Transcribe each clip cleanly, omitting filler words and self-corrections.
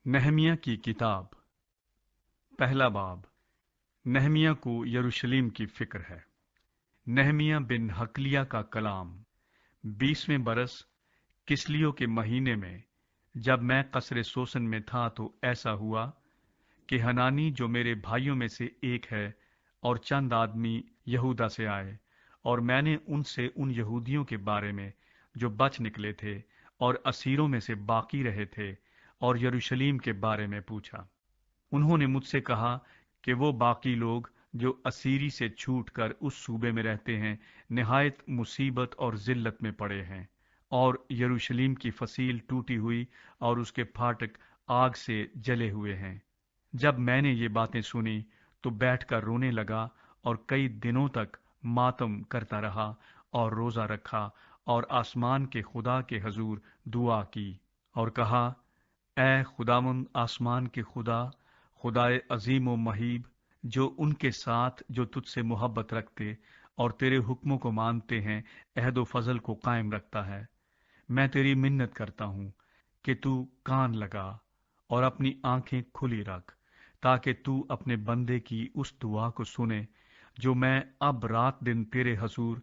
نہمیہ کی کتاب پہلا باب۔ نہمیہ کو یروشلم کی فکر ہے۔ نہمیہ بن حکلیہ کا کلام۔ 20ویں برس کسلیوں کے مہینے میں جب میں قصر سوسن میں تھا تو ایسا ہوا کہ حنانی جو میرے بھائیوں میں سے ایک ہے اور چند آدمی یہودا سے آئے، اور میں نے ان سے ان یہودیوں کے بارے میں جو بچ نکلے تھے اور اسیروں میں سے باقی رہے تھے اور یروشلم کے بارے میں پوچھا۔ انہوں نے مجھ سے کہا کہ وہ باقی لوگ جو اسیری سے چھوٹ کر اس صوبے میں رہتے ہیں نہایت مصیبت اور ذلت میں پڑے ہیں، اور یروشلم کی فصیل ٹوٹی ہوئی اور اس کے پھاٹک آگ سے جلے ہوئے ہیں۔ جب میں نے یہ باتیں سنی تو بیٹھ کر رونے لگا اور کئی دنوں تک ماتم کرتا رہا اور روزہ رکھا اور آسمان کے خدا کے حضور دعا کی اور کہا، اے خداوند آسمان کے خدا، خدائے عظیم و مہیب، جو ان کے ساتھ جو تجھ سے محبت رکھتے اور تیرے حکموں کو مانتے ہیں عہد و فضل کو قائم رکھتا ہے، میں تیری منت کرتا ہوں کہ تو کان لگا اور اپنی آنکھیں کھلی رکھ، تاکہ تو اپنے بندے کی اس دعا کو سنے جو میں اب رات دن تیرے حضور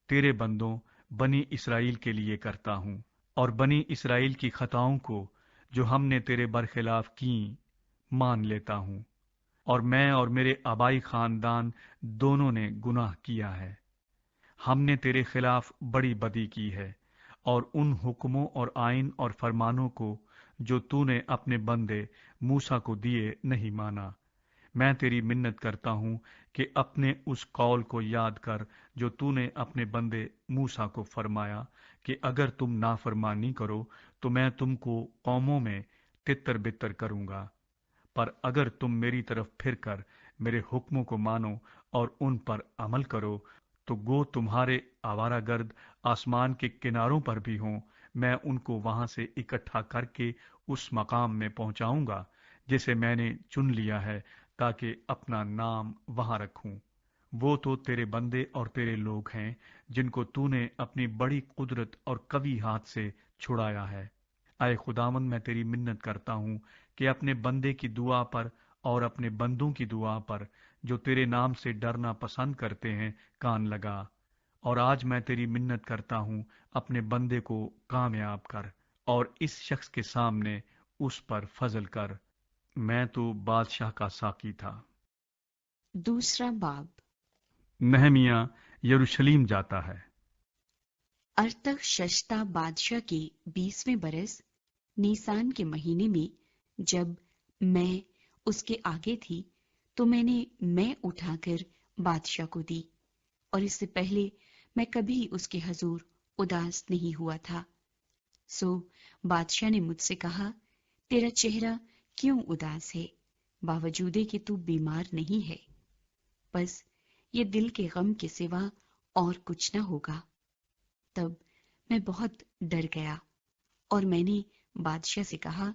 تیرے بندوں بنی اسرائیل کے لیے کرتا ہوں، اور بنی اسرائیل کی خطاؤں کو جو ہم نے تیرے برخلاف کیں مان لیتا ہوں، اور میں اور میرے آبائی خاندان دونوں نے گناہ کیا ہے۔ ہم نے تیرے خلاف بڑی بدی کی ہے اور ان حکموں اور آئین اور فرمانوں کو جو تو نے اپنے بندے موسیٰ کو دیے نہیں مانا۔ میں تیری منت کرتا ہوں کہ اپنے اس قول کو یاد کر جو تو نے اپنے بندے موسیٰ کو فرمایا کہ اگر تم نافرمانی کرو تو میں تم کو قوموں میں تتر بتر کروں گا، پر اگر تم میری طرف پھر کر میرے حکموں کو مانو اور ان پر عمل کرو تو گو تمہارے آوارہ گرد آسمان کے کناروں پر بھی ہوں، میں ان کو وہاں سے اکٹھا کر کے اس مقام میں پہنچاؤں گا جسے میں نے چن لیا ہے تاکہ اپنا نام وہاں رکھوں۔ وہ تو تیرے بندے اور تیرے لوگ ہیں جن کو تو نے اپنی بڑی قدرت اور قوی ہاتھ سے چھڑایا ہے۔ اے خداوند، میں تیری منت کرتا ہوں کہ اپنے بندے کی دعا پر اور اپنے بندوں کی دعا پر جو تیرے نام سے ڈرنا پسند کرتے ہیں کان لگا، اور آج میں تیری منت کرتا ہوں اپنے بندے کو کامیاب کر اور اس شخص کے سامنے اس پر فضل کر۔ میں تو بادشاہ کا ساقی تھا۔ دوسرا باب۔ نہمیہ یروشلم جاتا ہے۔ ارتخششتا بادشاہ کے 20ویں برس نیسان کے مہینے میں جب میں اس کے آگے تھی تو میں اٹھا کر بادشاہ کو دی، اور اس سے پہلے میں کبھی اس کے حضور اداس نہیں ہوا تھا۔ سو بادشاہ نے مجھ سے کہا، تیرا چہرہ کیوں اداس ہے، باوجود کہ تو بیمار نہیں ہے؟ بس یہ دل کے غم کے سوا اور کچھ نہ ہوگا۔ تب میں بہت ڈر گیا اور میں نے بادشاہ سے کہا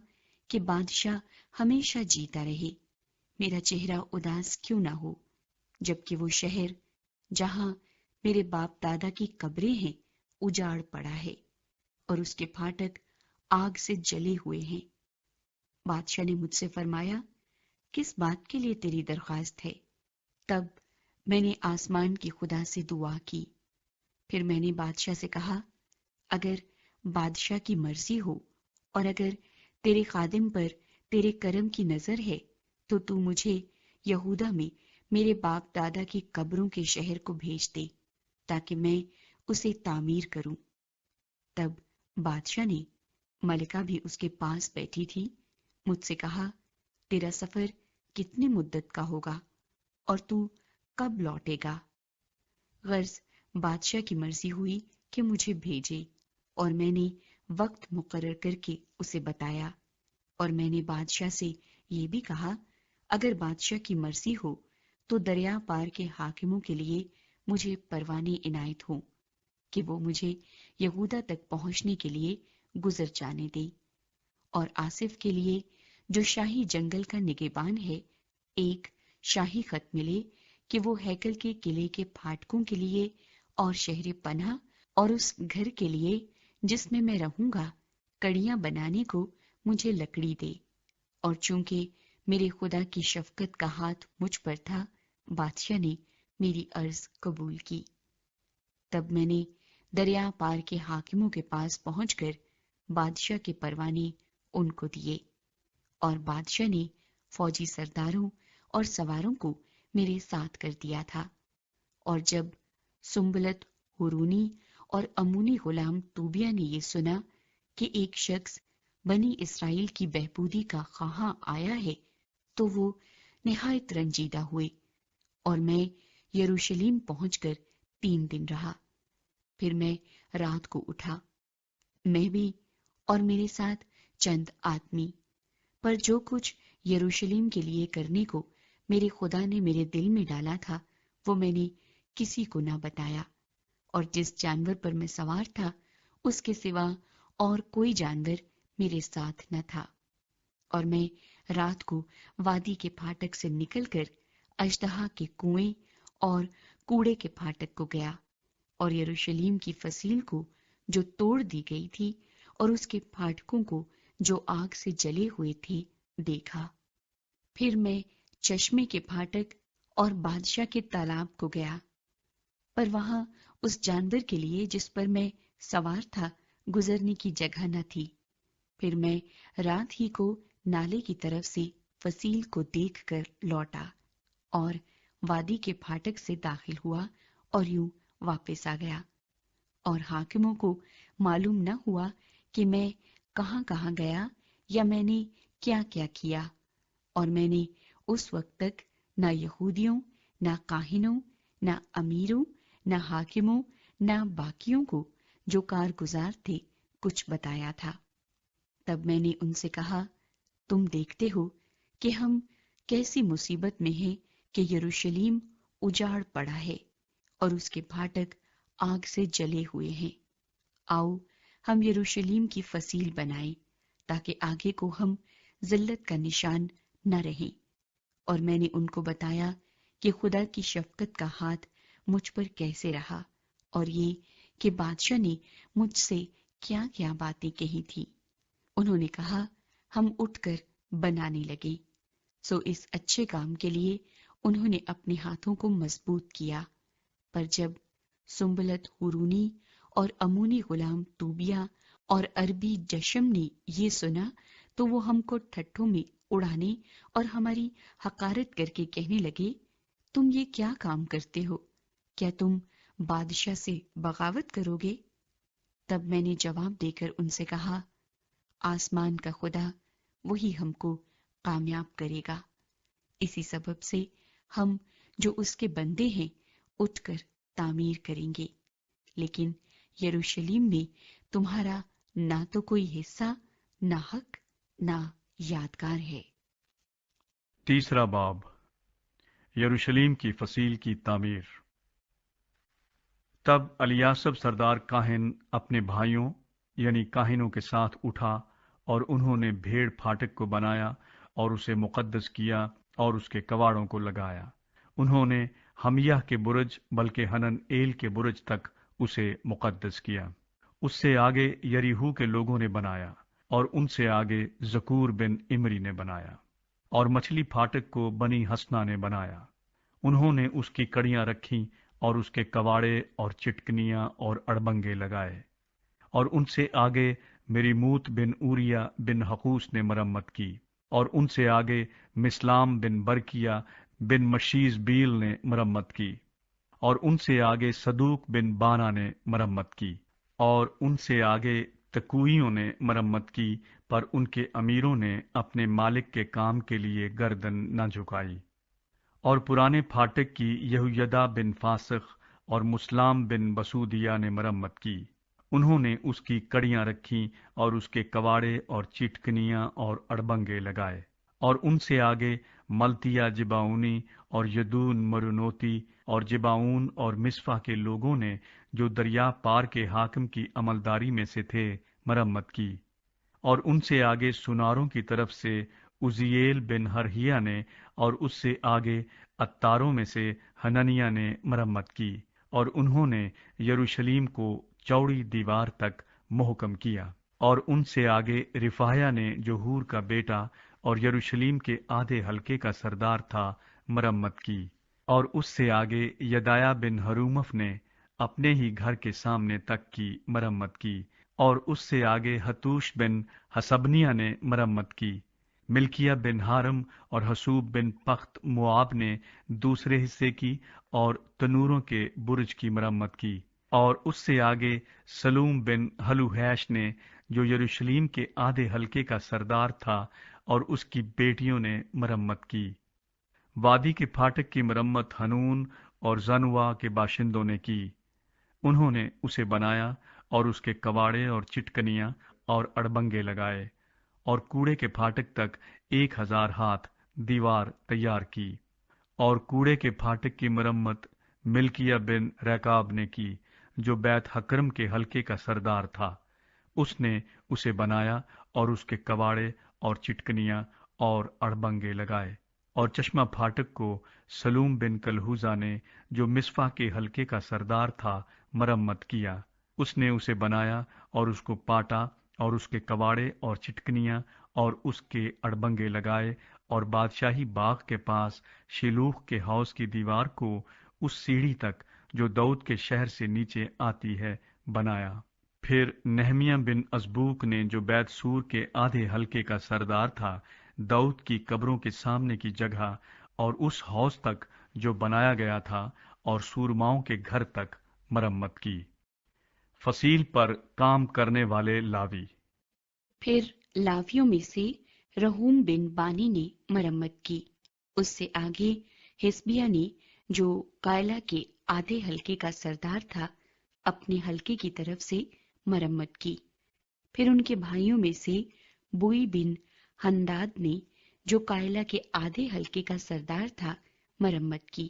کہ بادشاہ ہمیشہ جیتا رہے، میرا چہرہ اداس کیوں نہ ہو، جبکہ وہ شہر جہاں میرے باپ دادا کی قبریں ہیں اجاڑ پڑا ہے اور اس کے پھاٹک آگ سے جلے ہوئے ہیں۔ بادشاہ نے مجھ سے فرمایا، کس بات کے لیے تیری درخواست ہے؟ تب میں نے آسمان کی خدا سے دعا کی۔ پھر میں نے بادشاہ سے کہا، اگر بادشاہ کی مرضی ہو اور اگر تیرے خادم پر تیرے کرم کی نظر ہے تو مجھے یہودا میں میرے باپ دادا کی قبروں کے شہر کو بھیج دے تاکہ میں اسے تعمیر کروں۔ تب بادشاہ نے، ملکہ بھی اس کے پاس بیٹھی تھی، مجھ سے کہا، تیرا سفر کتنی مدت کا ہوگا اور تو کب لوٹے گا؟ غرض بادشاہ کی مرضی ہوئی کہ مجھے بھیجے، اور میں نے وقت مقرر کر کے اسے بتایا، اور میں نے بادشاہ سے یہ بھی کہا، اگر بادشاہ کی مرضی ہو تو دریا پار کے حاکموں کے لیے مجھے پروانے عنایت ہوں کہ وہ مجھے یہودا تک پہنچنے کے لیے گزر جانے دے، اور آصف کے لیے جو شاہی جنگل کا نگہبان ہے ایک شاہی خط ملے کہ وہ ہیکل کے قلعے کے پھاٹکوں کے لیے اور شہر پناہ اور اس گھر کے لیے جس میں میں رہوں گا کڑیاں بنانے کو مجھے لکڑی دے، اور چونکہ میرے خدا کی شفقت کا ہاتھ مجھ پر تھا، بادشاہ نے میری عرض قبول کی۔ تب میں نے دریا پار کے حاکموں کے پاس پہنچ کر بادشاہ کے پروانے ان کو دیے، اور بادشاہ نے فوجی سرداروں اور سواروں کو میرے ساتھ کر دیا تھا۔ اور جب سنبلت ہورونی اور امونی غلام طوبیہ نے یہ سنا کہ ایک شخص بنی اسرائیل کی بہبودی کا خواہاں آیا ہے، تو وہ نہایت رنجیدہ ہوئے، اور میں یروشلم پہنچ کر 3 دن رہا۔ پھر میں رات کو اٹھا، میں بھی اور میرے ساتھ چند آدمی، پر جو کچھ یروشلم کے لیے کرنے کو میرے خدا نے میرے دل میں ڈالا تھا وہ میں نے کسی کو نہ بتایا، اور جس جانور پر میں سوار تھا اس کے سوا اور کوئی جانور میرے ساتھ نہ تھا۔ اور میں رات کو وادی کے پھاٹک سے نکل کر اژدہا کے کنویں اور کوڑے کے پھاٹک کو گیا، اور یروشلم کی فصیل کو جو توڑ دی گئی تھی اور اس کے پھاٹکوں کو جو آگ سے جلے ہوئے تھے دیکھا۔ پھر میں چشمے کے پھاٹک اور بادشاہ کے تالاب کو گیا، پر وہاں اس جانور کے لیے جس پر میں سوار تھا گزرنے کی جگہ نہ تھی۔ پھر میں رات ہی کو نالے کی طرف سے فصیل کو دیکھ کر لوٹا، اور وادی کے پھاٹک سے داخل ہوا اور یوں واپس آ گیا، اور حاکموں کو معلوم نہ ہوا کہ میں کہاں کہاں گیا یا میں نے کیا کیا کیا۔ اور میں نے اس وقت تک نہ یہودیوں، نہ کاہنوں، نہ امیروں، نہ حاکموں، نہ باقیوں کو جو کارگزار تھے کچھ بتایا تھا۔ تب میں نے ان سے کہا، تم دیکھتے ہو کہ ہم کیسی مصیبت میں ہیں کہ یروشلم اجاڑ پڑا ہے اور اس کے پھاٹک آگ سے جلے ہوئے ہیں۔ آؤ ہم یروشلم کی فصیل بنائیں تاکہ آگے کو ہم ذلت کا نشان نہ رہیں۔ اور میں نے ان کو بتایا کہ خدا کی شفقت کا ہاتھ مجھ پر کیسے رہا، اور یہ کہ بادشاہ نے مجھ سے کیا کیا باتیں کہی تھی۔ انہوں نے کہا، ہم اٹھ کر بنانے لگے۔ سو اس اچھے کام کے لیے انہوں نے اپنے ہاتھوں کو مضبوط کیا۔ پر جب سنبلت ہورونی اور امونی غلام طوبیہ اور عربی جشم نے یہ سنا تو وہ ہم کو ٹھٹھوں میں اڑانے اور ہماری حقارت کر کے کہنے لگے، تم یہ کیا کام کرتے ہو؟ کیا تم بادشاہ سے بغاوت کرو گے؟ تب میں نے جواب دے کر ان سے کہا، آسمان کا خدا وہی ہم کو کامیاب کرے گا۔ اسی سبب سے ہم جو اس کے بندے ہیں اٹھ کر تعمیر کریں گے، لیکن یروشلم میں تمہارا نہ تو کوئی حصہ، نہ حق، نہ یادگار ہے۔ تیسرا باب، یروشلم کی فصیل کی تعمیر۔ تب الیاسب سردار کاہن اپنے بھائیوں یعنی کاہنوں کے ساتھ اٹھا، اور انہوں نے بھیڑ پھاٹک کو بنایا اور اسے مقدس کیا اور اس کے کواڑوں کو لگایا۔ انہوں نے ہمیہ کے برج بلکہ ہنن ایل کے برج تک اسے مقدس کیا۔ اس سے آگے یریہو کے لوگوں نے بنایا، اور ان سے آگے زکور بن امری نے بنایا، اور مچھلی پھاٹک کو بنی حسنہ نے بنایا۔ انہوں نے اس کی کڑیاں رکھیں اور اس کے کواڑے اور چٹکنیاں اور اڑبنگے لگائے، اور ان سے آگے مریموت بن اوریا بن حقوس نے مرمت کی، اور ان سے آگے مسلام بن برکیا بن مشیز بیل نے مرمت کی، اور ان سے آگے صدوق بن بانا نے مرمت کی، اور ان سے آگے تکوئیوں نے مرمت کی، پر ان کے امیروں نے اپنے مالک کے کام کے لیے گردن نہ جھکائی۔ اور پرانے پھاٹک کی یہویدہ بن فاسق اور مسلام بن بسودیہ نے مرمت کی۔ انہوں نے اس کی کڑیاں رکھیں اور اس کے کواڑے اور چٹکنیاں اور اڑبنگے لگائے، اور ان سے آگے ملتیہ جباؤنی اور یدون مرونوتی اور جباؤن اور مصفا کے لوگوں نے جو دریا پار کے حاکم کی عملداری میں سے تھے مرمت کی، اور ان سے آگے سناروں کی طرف سے عزییل بن ہرہیہ نے، اور اس سے آگے اتاروں میں سے حننیہ نے مرمت کی، اور انہوں نے یروشلم کو چوڑی دیوار تک محکم کیا۔ اور ان سے آگے رفایا نے جو ہور کا بیٹا اور یروشلیم کے آدھے حلقے کا سردار تھا مرمت کی۔ اور اس سے آگے یدایا بن حرومف نے اپنے ہی گھر کے سامنے تک کی مرمت کی، اور اس سے آگے حتوش بن حسبنیہ نے مرمت کی۔ ملکیہ بن ہارم اور حسوب بن پخت مواب نے دوسرے حصے کی اور تنوروں کے برج کی مرمت کی۔ اور اس سے آگے سلوم بن ہلوہیش نے، جو یروشلیم کے آدھے حلقے کا سردار تھا، اور اس کی بیٹیوں نے مرمت کی۔ وادی کے پھاٹک کی مرمت ہنون اور زنوا کے باشندوں نے کی۔ انہوں نے اسے بنایا اور اس کے کواڑے اور چٹکنیاں اور اڑبنگے لگائے، اور کوڑے کے پھاٹک تک 1000 ہاتھ دیوار تیار کی۔ اور کوڑے کے پھاٹک کی مرمت ملکیہ بن ریکاب نے کی، جو بیت حکرم کے حلقے کا سردار تھا۔ اس نے اسے بنایا اور اس کے کواڑے اور چٹکنیاں اور اڑبنگے لگائے۔ اور چشمہ پھاٹک کو سلوم بن کلہوزا نے، جو مصفا کے حلقے کا سردار تھا، مرمت کیا۔ اس نے اسے بنایا اور اس کو پاٹا اور اس کے کواڑے اور چٹکنیاں اور اس کے اڑبنگے لگائے، اور بادشاہی باغ کے پاس شیلوخ کے حوض کی دیوار کو اس سیڑھی تک جو داؤد کے شہر سے نیچے آتی ہے بنایا۔ پھر نہمیہ بن عزبوک نے، جو بیت سور کے آدھے حلقے کا سردار تھا، داؤد کی قبروں کے سامنے کی جگہ اور اس حوض تک جو بنایا گیا تھا اور سورماؤں کے گھر تک مرمت کی۔ فصیل پر کام کرنے والے لاوی۔ پھر لاویوں میں سے رہوم بن بانی نے مرمت کی۔ اس سے آگے حسبیہ نے، جو قائلہ کے آدھے حلقے کا سردار تھا، اپنے حلقے کی طرف سے مرمت کی۔ پھر ان کے بھائیوں میں سے بوئی بن ہنداد نے، جو قائلہ کے آدھے حلقے کا سردار تھا، مرمت کی۔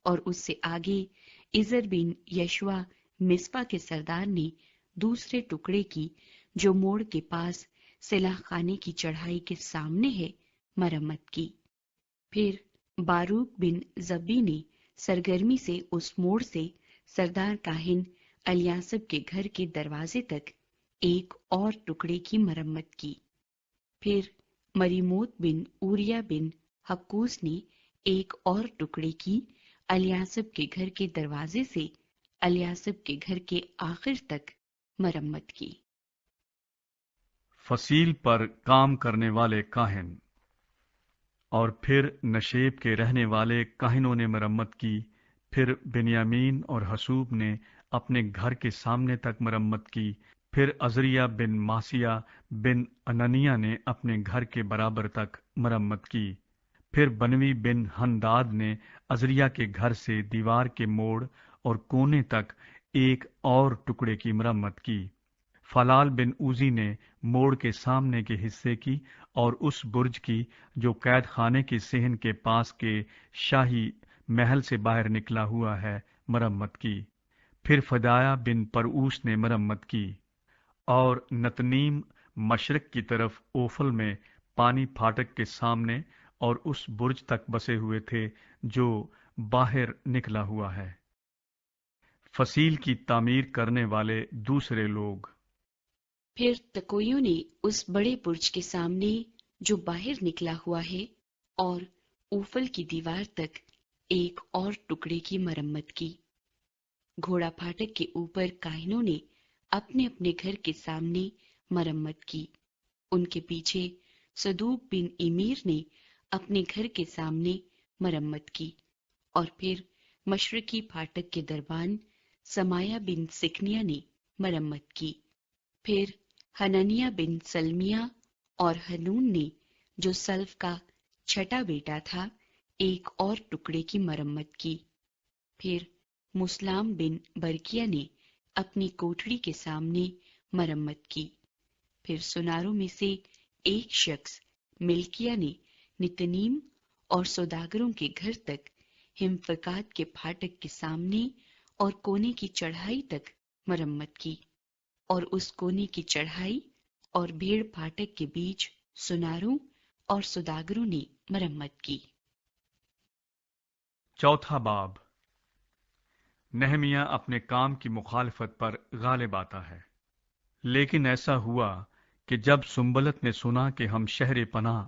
اور اس سے آگے عزر بن یشوا مصپا کے سردار نے دوسرے ٹکڑے کی، جو موڑ کے پاس سلاح خانے کی چڑھائی کے سامنے ہے، مرمت کی۔ پھر باروک بن زبی نے سرگرمی سے اس موڑ سے سردار کاہن الیاسب کے گھر کے دروازے تک ایک اور ٹکڑے کی مرمت کی۔ پھر مریموت بن اوریا بن حکوس نے ایک اور ٹکڑے کی، الیاسب کے گھر کے دروازے سے الیاسب کے گھر کے آخر تک مرمت کی۔ فصیل پر کام کرنے والے کاہن۔ اور پھر نشیب کے رہنے والے کاہنوں نے مرمت کی۔ پھر بنیامین اور حسوب نے اپنے گھر کے سامنے تک مرمت کی۔ پھر عزریہ بن ماسیہ بن اننیہ نے اپنے گھر کے برابر تک مرمت کی۔ پھر بنوی بن ہنداد نے عزریہ کے گھر سے دیوار کے موڑ اور کونے تک ایک اور ٹکڑے کی مرمت کی۔ فلال بن اوزی نے موڑ کے سامنے کے حصے کی اور اس برج کی، جو قید خانے کے صحن کے پاس کے شاہی محل سے باہر نکلا ہوا ہے، مرمت کی۔ پھر فدایا بن پرعوس نے مرمت کی۔ اور نتنیم مشرق کی طرف اوفل میں پانی پھاٹک کے سامنے اور اس برج تک بسے ہوئے تھے جو باہر نکلا ہوا ہے۔ فصیل کی تعمیر کرنے والے دوسرے لوگ۔ پھر تکویوں نے اس بڑے برج کے سامنے جو باہر نکلا ہوا ہے اور اوفل کی دیوار تک ایک اور ٹکڑے کی مرمت کی۔ گھوڑا پھاٹک کے اوپر کاہنوں نے اپنے اپنے گھر کے سامنے مرمت کی۔ ان کے پیچھے صدوق بن امیر نے اپنے گھر کے سامنے مرمت کی۔ اور پھر مشرقی پھاٹک کے دربان سمایا بن سکنیا نے مرمت کی۔ پھر حنانیہ بن سلمیہ اور ہنون نے، جو سلف کا چھٹا بیٹا تھا، ایک اور ٹکڑے کی مرمت کی۔ پھر مسلام بن برکیہ نے اپنی کوٹڑی کے سامنے مرمت کی۔ پھر سناروں میں سے ایک شخص ملکیہ نے نتنیم اور سوداگروں کے گھر تک ہمفکات کے پھاٹک کے سامنے اور کونے کی چڑھائی تک مرمت کی، اور اس کونے کی چڑھائی اور بھیڑ پھاٹک کے بیچ سناروں اور سوداگروں نے مرمت کی۔ چوتھا باب۔ نہمیہ اپنے کام کی مخالفت پر غالب آتا ہے۔ لیکن ایسا ہوا کہ جب سنبلت نے سنا کہ ہم شہر پناہ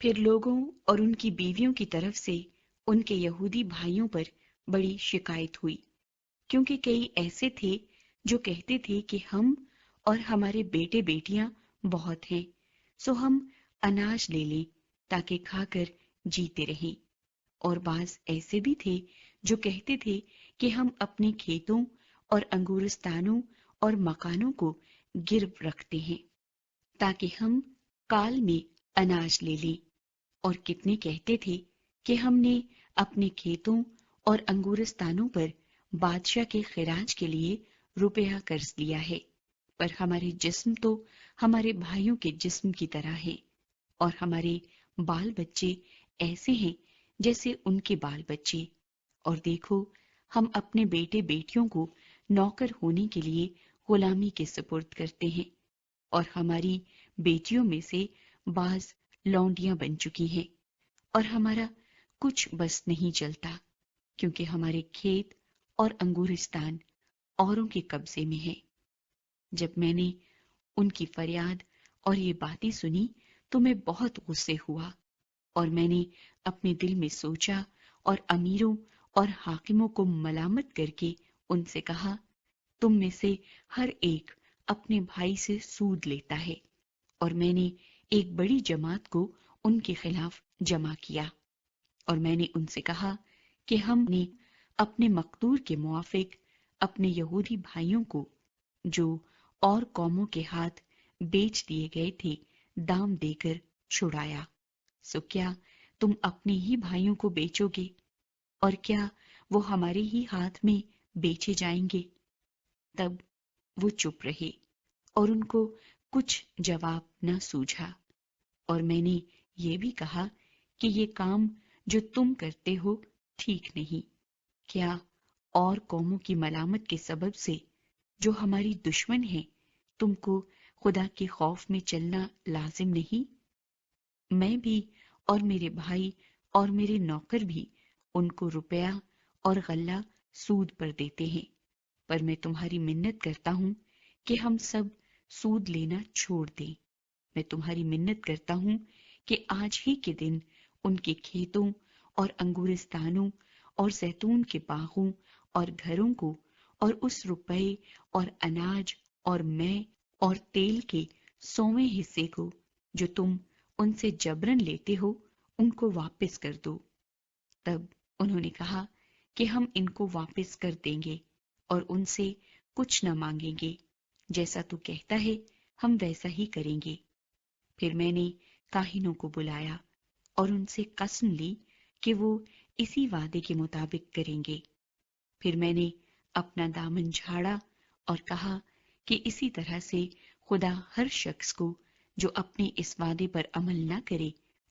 پھر لوگوں اور ان کی بیویوں کی طرف سے ان کے یہودی بھائیوں پر بڑی شکایت ہوئی، کیونکہ کئی ایسے تھے جو کہتے تھے کہ ہم اور ہمارے بیٹے بیٹیاں بہت ہیں، سو ہم اناج لے لیں تاکہ کھا کر جیتے رہیں۔ اور بعض ایسے بھی تھے جو کہتے تھے کہ ہم اپنے کھیتوں اور انگورستانوں اور مکانوں کو گرو رکھتے ہیں تاکہ ہم کال میں اناج لے لیں، اور کتنے کہتے تھے کہ ہم نے اپنے کھیتوں اور انگورستانوں پر بادشاہ کے خراج کے لیے روپیہ قرض لیا ہے، پر ہمارے جسم تو ہمارے بھائیوں کے جسم کی طرح ہے، اور ہمارے بال بچے ایسے ہیں جیسے ان کے بال بچے، اور دیکھو ہم اپنے بیٹے بیٹیوں کو نوکر ہونے کے لیے غلامی کے سپرد کرتے ہیں، اور ہماری بیٹیوں میں سے بعض لونڈیاں بن چکی ہیں، اور ہمارا کچھ بس نہیں چلتا، کیونکہ ہمارے کھیت اور انگورستان اوروں کے قبضے میں ہے۔ جب میں نے ان کی فریاد اور یہ باتیں سنی تو میں بہت غصے ہوا، اور میں نے اپنے دل میں سوچا اور امیروں اور حاکموں کو ملامت کر کے ان سے کہا، تم میں سے ہر ایک اپنے بھائی سے سود لیتا ہے۔ اور میں نے ایک بڑی جماعت کو ان کے خلاف جمع کیا، اور میں نے ان سے کہا کہ ہم نے اپنے مقدور کے موافق اپنے یہودی بھائیوں کو جو اور قوموں کے ہاتھ بیچ دیے گئے تھے دام دے کر چھڑایا، سو کیا تم اپنے ہی بھائیوں کو بیچو گے، اور کیا وہ ہمارے ہی ہاتھ میں بیچے جائیں گے؟ تب وہ چپ رہے اور ان کو کچھ جواب نہ سوجھا۔ اور میں نے یہ بھی کہا کہ یہ کام جو تم کرتے ہو ٹھیک نہیں۔ کیا اور قوموں کی ملامت کے سبب سے جو ہماری دشمن ہیں تم کو خدا کے خوف میں چلنا لازم نہیں؟ میں بھی اور میرے بھائی اور میرے نوکر بھی ان کو روپیہ اور غلہ سود پر دیتے ہیں، پر میں تمہاری منت کرتا ہوں کہ ہم سب سود لینا چھوڑ دیں۔ میں تمہاری منت کرتا ہوں کہ آج ہی کے دن ان کے کھیتوں اور انگورستانوں اور زیتون کے باغوں اور گھروں کو اور اس روپے اور اناج اور میں اور تیل کے 100ویں حصے کو جو تم ان سے جبرن لیتے ہو ان کو واپس کر دو۔ تب انہوں نے کہا کہ ہم ان کو واپس کر دیں گے اور ان سے کچھ نہ مانگیں گے، جیسا تو کہتا ہے ہم ویسا ہی کریں گے۔ پھر میں نے کاہنوں کو بلایا اور ان سے قسم لی کہ وہ اسی وعدے کے مطابق کریں گے۔ پھر میں نے اپنا دامن جھاڑا اور کہا کہ اسی طرح سے خدا ہر شخص کو جو اپنے اس وعدے پر عمل نہ کرے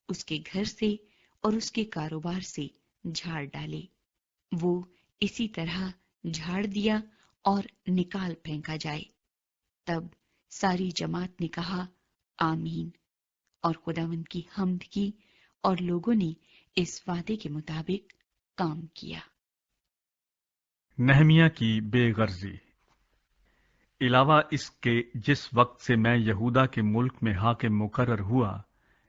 اس کے گھر سے اور اس کے کاروبار سے جھاڑ ڈالے۔ وہ اسی طرح جھاڑ دیا اور نکال پھینکا جائے۔ تب ساری جماعت نے کہا آمین، اور خداوند کی حمد کی، اور لوگوں نے اس وعدے کے مطابق کام کیا۔ نہمیہ کی بے غرضی۔ علاوہ اس کے جس وقت سے میں یہودا کے ملک میں حاکم مقرر ہوا،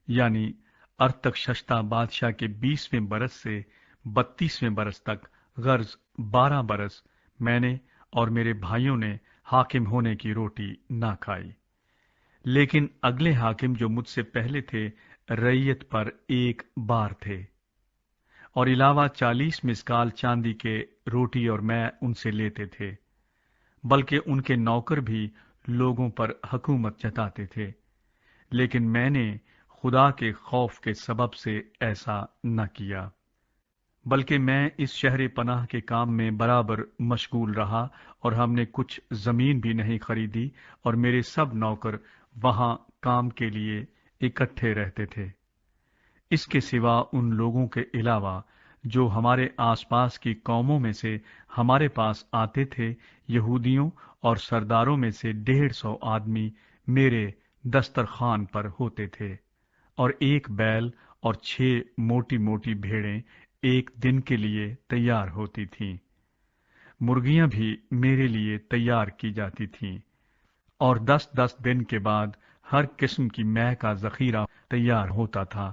یعنی ارتخششتہ بادشاہ کے 20ویں برس سے 32ویں برس تک غرض 12 برس میں نے اور میرے بھائیوں نے حاکم ہونے کی روٹی نہ کھائی، لیکن اگلے حاکم جو مجھ سے پہلے تھے رعیت پر ایک بار تھے، اور علاوہ 40 مسکال چاندی کے روٹی اور میں ان سے لیتے تھے، بلکہ ان کے نوکر بھی لوگوں پر حکومت جتاتے تھے، لیکن میں نے خدا کے خوف کے سبب سے ایسا نہ کیا، بلکہ میں اس شہر پناہ کے کام میں برابر مشغول رہا، اور ہم نے کچھ زمین بھی نہیں خریدی، اور میرے سب نوکر وہاں کام کے لیے اکٹھے رہتے تھے۔ اس کے سوا ان لوگوں کے علاوہ جو ہمارے آس پاس کی قوموں میں سے ہمارے پاس آتے تھے، یہودیوں اور سرداروں میں سے 150 آدمی میرے دسترخوان پر ہوتے تھے، اور ایک بیل اور 6 موٹی موٹی بھیڑیں ایک دن کے لیے تیار ہوتی تھیں۔ مرغیاں بھی میرے لیے تیار کی جاتی تھیں، اور 10 دن کے بعد ہر قسم کی مے کا ذخیرہ تیار ہوتا تھا،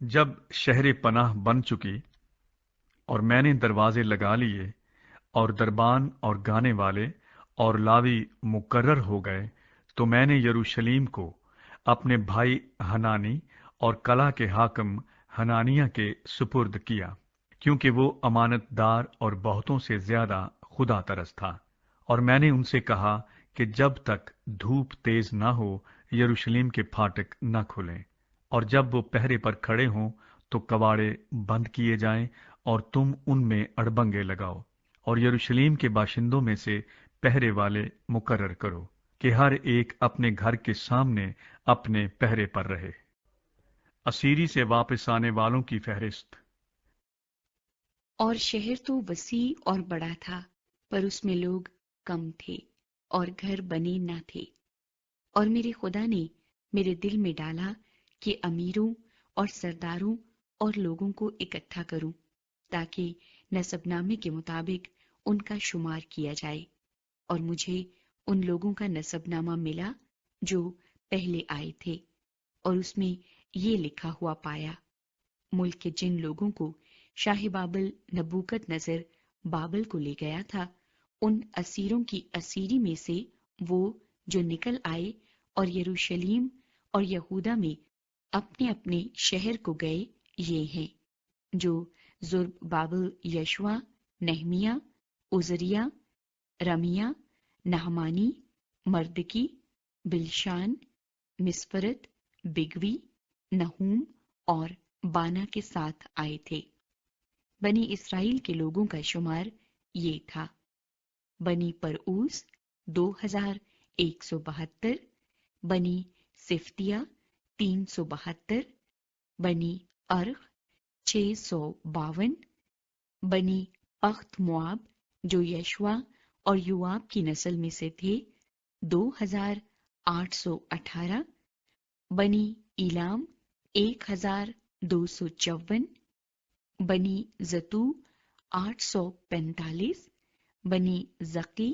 جب شہر پناہ بن چکی اور میں نے دروازے لگا لیے اور دربان اور گانے والے اور لاوی مقرر ہو گئے، تو میں نے یروشلیم کو اپنے بھائی حنانی اور کلا کے حاکم حنانیہ کے سپرد کیا، کیونکہ وہ امانت دار اور بہتوں سے زیادہ خدا ترس تھا۔ اور میں نے ان سے کہا کہ جب تک دھوپ تیز نہ ہو یروشلیم کے پھاٹک نہ کھلیں، اور جب وہ پہرے پر کھڑے ہوں تو کواڑے بند کیے جائیں اور تم ان میں اڑبنگے لگاؤ، اور یروشلیم کے باشندوں میں سے پہرے والے مقرر کرو کہ ہر ایک اپنے گھر کے سامنے اپنے پہرے پر رہے۔ اسیری سے واپس آنے والوں کی فہرست۔ اور شہر تو وسیع اور بڑا تھا، پر اس میں لوگ کم تھے اور گھر بنے نہ تھے۔ اور میرے خدا نے میرے دل میں ڈالا کہ امیروں اور سرداروں اور لوگوں کو اکٹھا کروں، تاکہ نسب نامے کے مطابق ان کا شمار کیا جائے۔ اور مجھے ان لوگوں کا نسب نامہ ملا جو پہلے آئے تھے، اور اس میں یہ لکھا ہوا پایا: ملک کے جن لوگوں کو شاہ بابل نبوکت نظر بابل کو لے گیا تھا، ان اسیروں کی اسیری میں سے وہ جو نکل آئے اور یروشلیم اور یہودا میں اپنے اپنے شہر کو گئے، یہ ہیں جو زرب بابل یشوا، نہمیہ، عزریہ، رمیہ، نحمانی، مردکی، بلشان، مسپرت، بگوی، نحوم اور بانا کے ساتھ آئے تھے۔ بنی اسرائیل کے لوگوں کا شمار یہ تھا: بنی پرعوس 2172، بنی صفتیہ 372، بنی ارغ 652، بنی پخت مواب جو یشوا اور یواب کی نسل میں سے تھے 2818، بنی ایلام 1254، بنی زتو 845، بنی زقی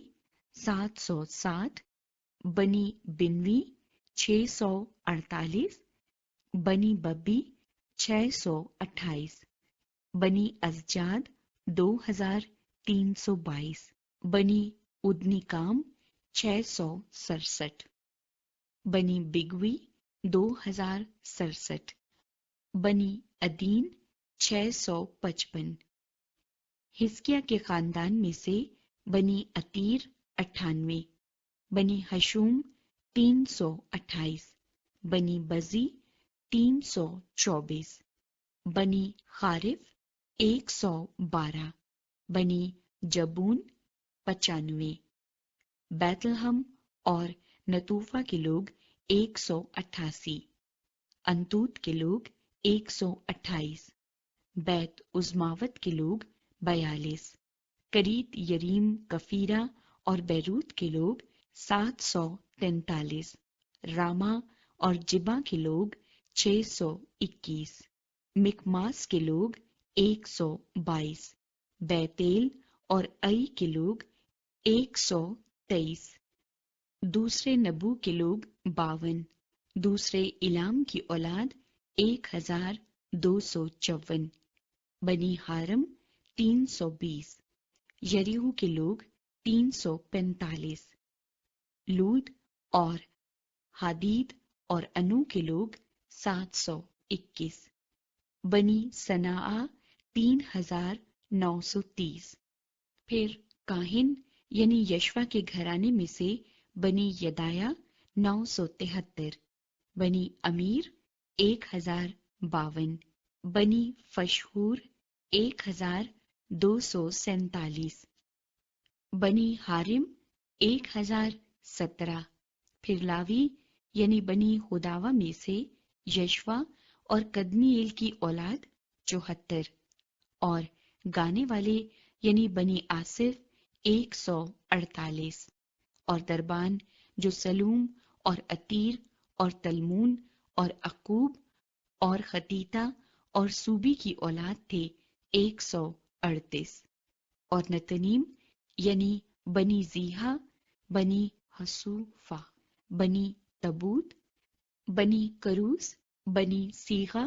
760، بنی بنوی 648، بنی ببی 628، بنی ازجاد 2322، بنی ادنی کام 667، بنی بگوی 2067، بنی ادین 655۔ حزقیہ کے خاندان میں سے بنی عتیر 98، بنی حشوم 328، بنی بزی 324، بنی خارف 112، بنی جبون 95، بیت لحم اور نتوفا کے لوگ 188، انتوت کے لوگ 128، بیت عزماوت کے لوگ 42، کریت یریم کفیرہ اور بیروت کے لوگ 743، راما اور جبا کے لوگ 621، مکماس کے لوگ 122، بیتیل اور ائی کے لوگ 123، دوسرے نبو کے لوگ 52، دوسرے الام کی اولاد 1254، بنی حارم 320، یریہو کے لوگ 345، لود اور حدید اور انو کے لوگ 721، بنی صناعہ 3930۔ پھر کاہن یعنی یشوا کے گھرانے میں سے بنی یدایا 973، بنی امیر 1052، بنی فشہور 1247، بنی حارم 1017۔ پھر لاوی یعنی بنی ہداوا میں سے یشوا اور قدمییل کی اولاد 74، اور گانے والے یعنی بنی آصف 148، اور دربان جو سلوم اور عتیر اور تلمون اور عقوب اور خطیطہ اور سوبی کی اولاد تھے 138، اور نتنیم یعنی بنی زیحا، بنی حسوفا، بنی تبوت، بنی کروس، بنی سیغا،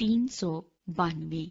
392।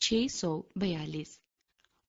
642।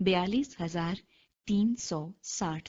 42,360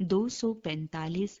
245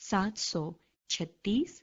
736,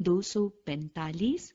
245,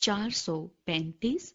435,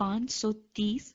530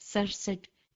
67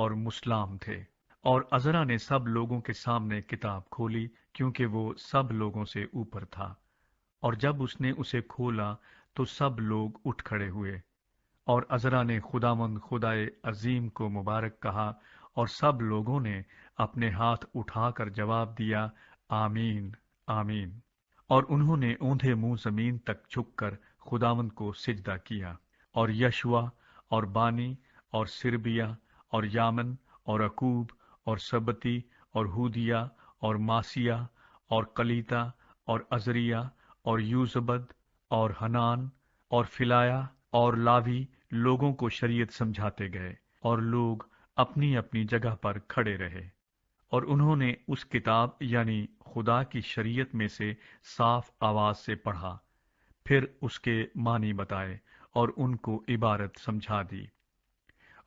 اور مسلام تھے۔ اور عزرا نے سب لوگوں کے سامنے کتاب کھولی کیونکہ وہ سب لوگوں سے اوپر تھا، اور جب اس نے اسے کھولا تو سب لوگ اٹھ کھڑے ہوئے، اور عزرا نے خداوند خدائے عظیم کو مبارک کہا، اور سب لوگوں نے اپنے ہاتھ اٹھا کر جواب دیا، آمین آمین۔ اور انہوں نے اوندھے منہ زمین تک جھک کر خداوند کو سجدہ کیا۔ اور یشوا اور بانی اور سربیا اور یامن اور عقوب اور سبتی اور ہودیا اور ماسیا اور کلیتا اور عزریا اور یوزبد اور حنان اور فلایا اور لاوی لوگوں کو شریعت سمجھاتے گئے، اور لوگ اپنی اپنی جگہ پر کھڑے رہے۔ اور انہوں نے اس کتاب یعنی خدا کی شریعت میں سے صاف آواز سے پڑھا، پھر اس کے معنی بتائے اور ان کو عبارت سمجھا دی۔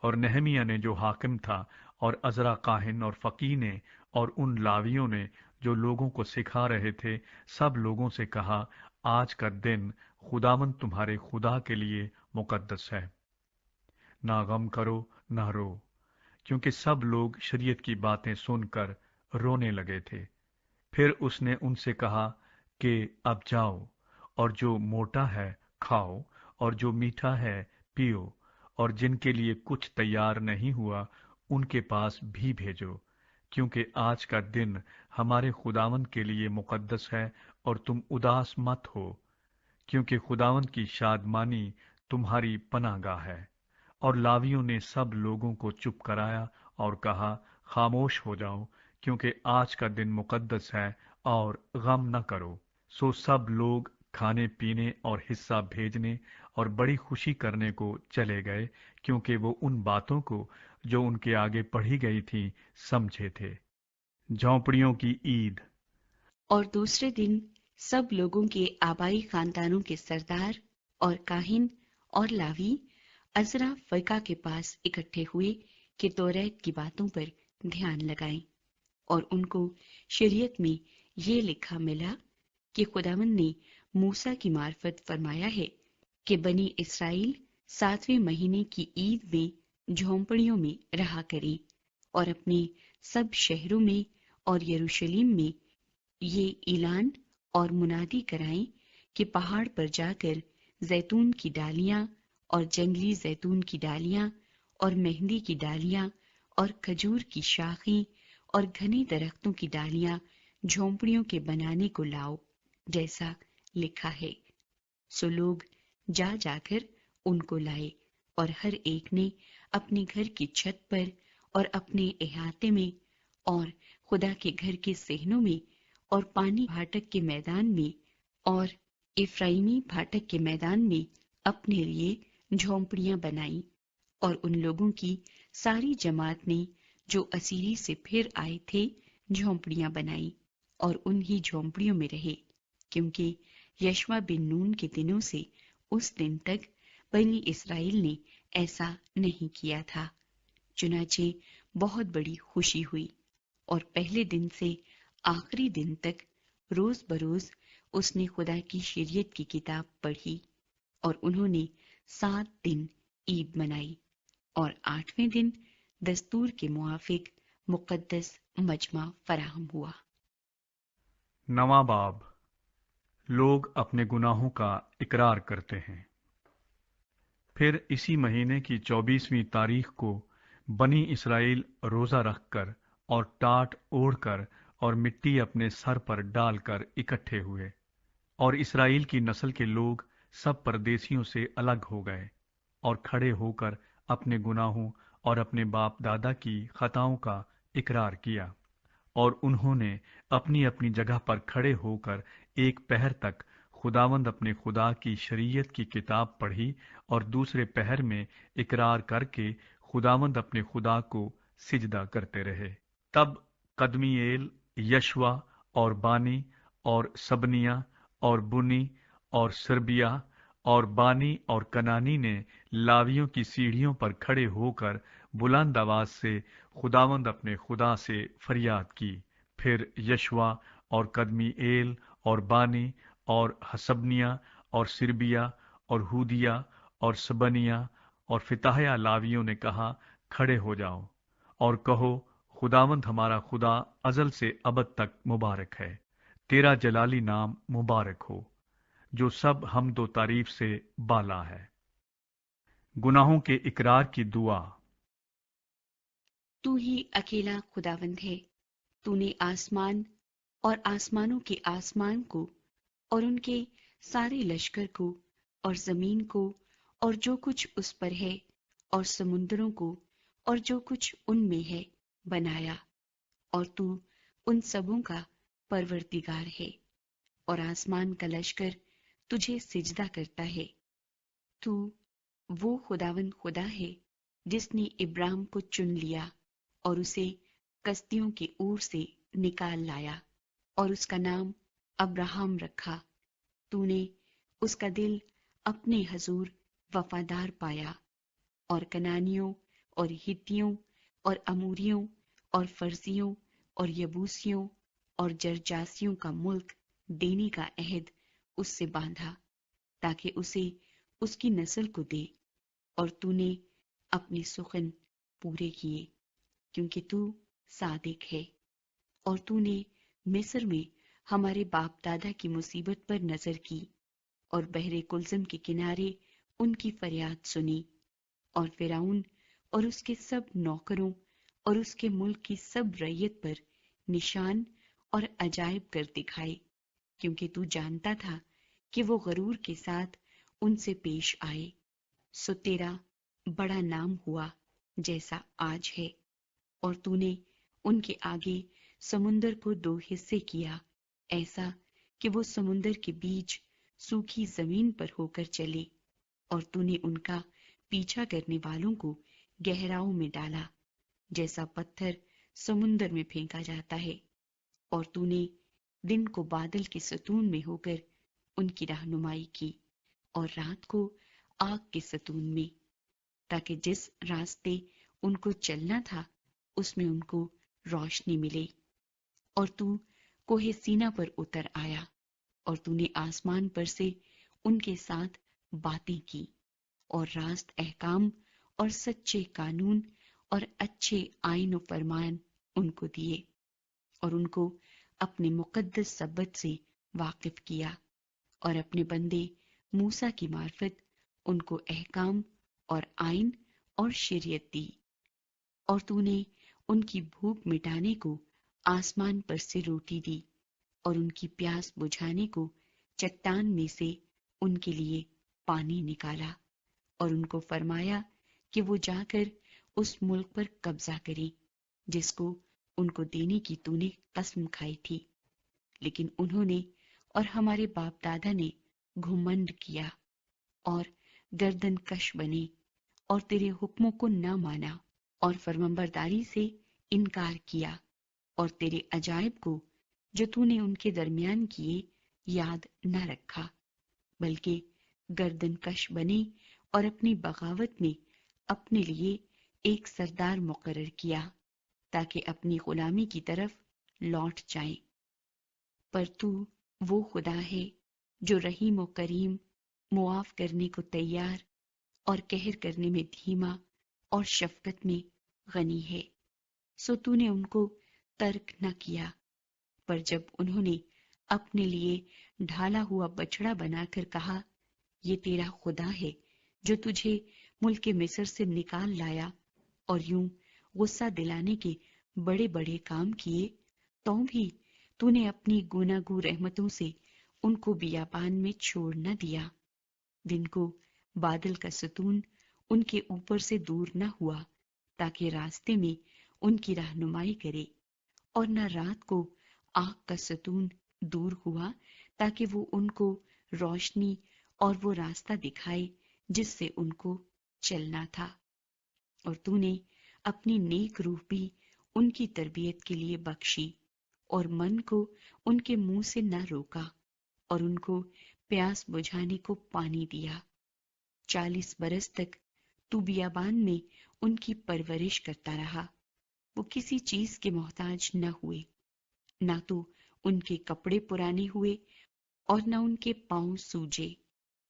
اور نہمیہ نے جو حاکم تھا، اور عزرا کاہن اور فقیہ نے، اور ان لاویوں نے جو لوگوں کو سکھا رہے تھے، سب لوگوں سے کہا، آج کا دن خداوند تمہارے خدا کے لیے مقدس ہے، نہ غم کرو نہ رو، کیونکہ سب لوگ شریعت کی باتیں سن کر رونے لگے تھے۔ پھر اس نے ان سے کہا کہ اب جاؤ، اور جو موٹا ہے کھاؤ، اور جو میٹھا ہے پیو، اور جن کے لیے کچھ تیار نہیں ہوا ان کے پاس بھی بھیجو، کیونکہ آج کا دن ہمارے خداوند کے لیے مقدس ہے، اور تم اداس مت ہو، کیونکہ خداوند کی شادمانی تمہاری پناہ گاہ ہے۔ اور لاویوں نے سب لوگوں کو چپ کرایا اور کہا، خاموش ہو جاؤ، کیونکہ آج کا دن مقدس ہے، اور غم نہ کرو۔ سو سب لوگ کھانے پینے اور حصہ بھیجنے اور بڑی خوشی کرنے کو چلے گئے، کیونکہ وہ ان باتوں کو جو ان کے آگے پڑھی گئی تھیں سمجھے تھے۔ جھونپڑیوں کی عید۔ اور دوسرے دن سب لوگوں کے آبائی خاندانوں کے سردار اور کاہن اور لاوی عزرا فقہ کے پاس اکٹھے ہوئے کہ توریت کی باتوں پر دھیان لگائیں۔ اور ان کو شریعت میں یہ لکھا ملا کہ خداوند نے موسیٰ کی معرفت فرمایا ہے کہ بنی اسرائیل 7ویں مہینے کی عید میں جھونپڑیوں میں رہا کریں، اور اپنے سب شہروں میں اور یروشلم میں یہ اعلان اور منادی کرائیں کہ پہاڑ پر جا کر زیتون کی ڈالیاں اور جنگلی زیتون کی ڈالیاں اور مہندی کی ڈالیاں اور کھجور کی شاخیں اور گھنے درختوں کی ڈالیاں جھونپڑیوں کے بنانے کو لاؤ، جیسا لکھا ہے۔ سو لوگ جا جا کر ان کو لائے، اور ہر ایک نے اپنے گھر کی چھت پر اور اپنے احاطے میں اور خدا کے گھر کے صحنوں میں اور پانی پھاٹک کے میدان میں اور افرائیمی پھاٹک کے میدان میں اپنے لیے جھونپڑیاں بنائیں۔ اور ان لوگوں کی ساری جماعت نے جو اسیری سے پھر آئے تھے جھونپڑیاں بنائیں، اور انہی جھونپڑیوں میں رہے، کیونکہ یشوا بن نون کے دنوں سے اس دن تک بنی اسرائیل نے ایسا نہیں کیا تھا۔ چنانچہ بہت بڑی خوشی ہوئی، اور پہلے دن سے آخری دن تک روز بروز اس نے خدا کی شریعت کی کتاب پڑھی، اور انہوں نے 7 دن عید منائی، اور 8ویں دن دستور کے موافق مقدس مجمع فراہم ہوا۔ نواں باب۔ لوگ اپنے گناہوں کا اقرار کرتے ہیں۔ پھر اسی مہینے کی 24ویں تاریخ کو بنی اسرائیل روزہ رکھ کر اور ٹاٹ اوڑھ کر اور مٹی اپنے سر پر ڈال کر اکٹھے ہوئے، اور اسرائیل کی نسل کے لوگ سب پردیسیوں سے الگ ہو گئے، اور کھڑے ہو کر اپنے گناہوں اور اپنے باپ دادا کی خطاؤں کا اقرار کیا۔ اور انہوں نے اپنی اپنی جگہ پر کھڑے ہو کر ایک پہر تک خداوند اپنے خدا کی شریعت کی کتاب پڑھی، اور دوسرے پہر میں اقرار کر کے خداوند اپنے خدا کو سجدہ کرتے رہے۔ تب قدمیኤل، یشوا اور بانی اور سبنیا اور بنی اور سربیا اور بانی اور کنانی نے لاویوں کی سیڑھیوں پر کھڑے ہو کر بلند آواز سے خداوند اپنے خدا سے فریاد کی۔ پھر یشوا اور قدمیኤل اور بانی اور حسبنیا اور سربیا اور ہودیا اور سبنیا اور فتحیا لاویوں نے کہا، کھڑے ہو جاؤ، اور کہو خداوند ہمارا خدا ازل سے ابد تک مبارک ہے، تیرا جلالی نام مبارک ہو جو سب حمد و تعریف سے بالا ہے۔ گناہوں کے اقرار کی دعا۔ تو ہی اکیلا خداوند ہے، تو نے آسمان اور آسمانوں کے آسمان کو اور ان کے سارے لشکر کو اور زمین کو اور جو کچھ اس پر ہے اور سمندروں کو اور جو کچھ ان میں ہے بنایا، اور تو ان سبوں کا پروردگار ہے، اور آسمان کا لشکر تجھے سجدہ کرتا ہے۔ تو وہ خداوند خدا ہے جس نے ابراہیم کو چن لیا اور اسے کسدیوں کے اور سے نکال لایا اور اس کا نام ابراہم رکھا۔ تو نے اس کا دل اپنے حضور وفادار پایا، اور کنانیوں اور ہتیوں اور اموریوں اور فرزیوں اور یبوسیوں اور جرجاسیوں کا ملک دینے کا عہد اس سے باندھا، تاکہ اسے اس کی نسل کو دے، اور تو نے اپنے سخن پورے کیے، کیونکہ تو صادق ہے۔ اور تو نے مصر میں ہمارے باپ دادا کی مصیبت پر نظر کی، اور بحر کلزم کے کنارے ان کی فریاد سنی، اور فرعون اور اس کے سب نوکروں اور اس کے ملک کی سب رعیت پر نشان اور عجائب کر دکھائے، کیونکہ تو جانتا تھا کہ وہ غرور کے ساتھ ان سے پیش آئے۔ سو تیرا بڑا نام ہوا جیسا آج ہے، اور تو نے ان کے آگے سمندر کو دو حصے کیا، ایسا کہ وہ سمندر کے بیچ سوکھی زمین پر ہو کر چلے، اور تو نے ان کا پیچھا کرنے والوں کو گہراؤں میں ڈالا، جیسا پتھر سمندر میں پھینکا جاتا ہے، اور تو نے دن کو بادل کے ستون میں ہو کر ان کی رہنمائی کی، اور رات کو آگ کے ستون میں، تاکہ جس راستے ان کو چلنا تھا اس میں ان کو روشنی ملے۔ اور تو کوہ سینا پر اتر آیا، اور تو نے آسمان پر سے ان کے ساتھ باتیں کی، اور راست احکام اور سچے قانون اور اچھے آئین و فرمان ان کو دیے، اور ان کو اپنے مقدس سبت سے واقف کیا، اور اپنے بندے موسیٰ کی معرفت ان کو احکام اور آئین اور شریعت دی۔ اور تو نے ان کی بھوک مٹانے کو آسمان پر سے روٹی دی، اور ان کی پیاس بجھانے کو چٹان میں سے ان کے لیے پانی نکالا، اور ان کو فرمایا کہ وہ جا کر اس ملک پر قبضہ کریں جس کو ان کو دینے کی تو نے قسم کھائی تھی۔ لیکن انہوں نے اور ہمارے باپ دادا نے گھمنڈ کیا اور گردن کش بنے، اور تیرے حکموں کو نہ مانا، اور فرمانبرداری سے انکار کیا، اور تیرے عجائب کو جو تو نے ان کے درمیان کیے یاد نہ رکھا، بلکہ گردن کش بنے اور اپنی بغاوت میں اپنے لیے ایک سردار مقرر کیا، تاکہ اپنی غلامی کی طرف لوٹ جائیں۔ پر تو وہ خدا ہے جو رحیم و کریم، معاف کرنے کو تیار اور قہر کرنے میں دھیما اور شفقت میں غنی ہے۔ سو تو نے ان کو ترک نہ کیا، پر جب انہوں نے اپنے لیے ڈھالا ہوا بچڑا بنا کر کہا، یہ تیرا خدا ہے جو تجھے ملک مصر سے نکال لایا، اور یوں غصہ دلانے کے بڑے بڑے کام کیے، تو بھی تو نے اپنی گناگو رحمتوں سے ان کو بیابان میں چھوڑ نہ دیا۔ دن کو بادل کا ستون ان کے اوپر سے دور نہ ہوا، تاکہ راستے میں ان کی رہنمائی کرے، اور نہ رات کو آگ کا ستون دور ہوا، تاکہ وہ ان کو روشنی اور وہ راستہ دکھائے جس سے ان کو چلنا تھا۔ اور تو نے اپنی نیک روح بھی ان کی تربیت کے لیے بخشی، اور من کو ان کے منہ سے نہ روکا، اور ان کو پیاس بجھانے کو پانی دیا۔ 40 برس تک تو بیابان میں ان کی پرورش کرتا رہا، وہ کسی چیز کے محتاج نہ ہوئے، نہ تو ان کے کپڑے پرانے ہوئے اور نہ ان کے پاؤں سوجے۔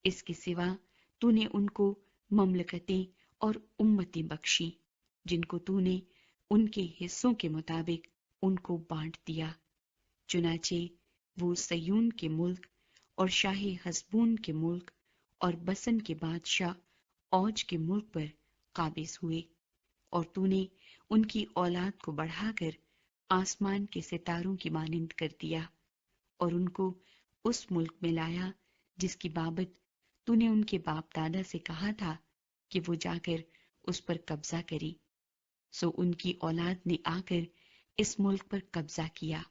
اس کے سوا تو نے ان کو مملکتیں اور امتیں بخشی، جن کو تو نے ان کے حصوں کے مطابق ان کو بانٹ دیا۔ چنانچہ وہ سیون کے ملک اور شاہ حسبون کے ملک اور بسن کے بادشاہ اوج کے ملک پر قابض ہوئے، اور تو نے ان کی اولاد کو بڑھا کر آسمان کے ستاروں کی مانند کر دیا، اور ان کو اس ملک میں لایا جس کی بابت تو نے ان کے باپ دادا سے کہا تھا کہ وہ جا کر اس پر قبضہ کری۔ سو ان کی اولاد نے آ کر اس ملک پر قبضہ کیا،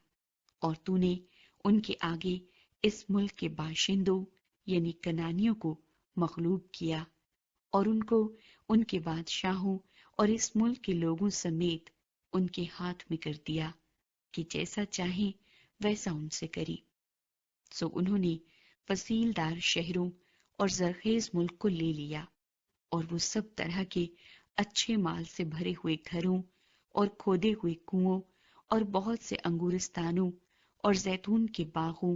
اور تو نے ان کے آگے اس ملک کے باشندوں یعنی کنانیوں کو مغلوب کیا، اور ان کو ان کے بادشاہوں اور اس ملک کے لوگوں سمیت ان کے ہاتھ میں کر دیا کہ جیسا چاہیں ویسا ان سے کری۔ سو انہوں نے فصیل دار شہروں اور زرخیز ملک کو لے لیا، اور وہ سب طرح کے اچھے مال سے بھرے ہوئے گھروں اور کھودے ہوئے کنووں اور بہت سے انگورستانوں اور زیتون کے باغوں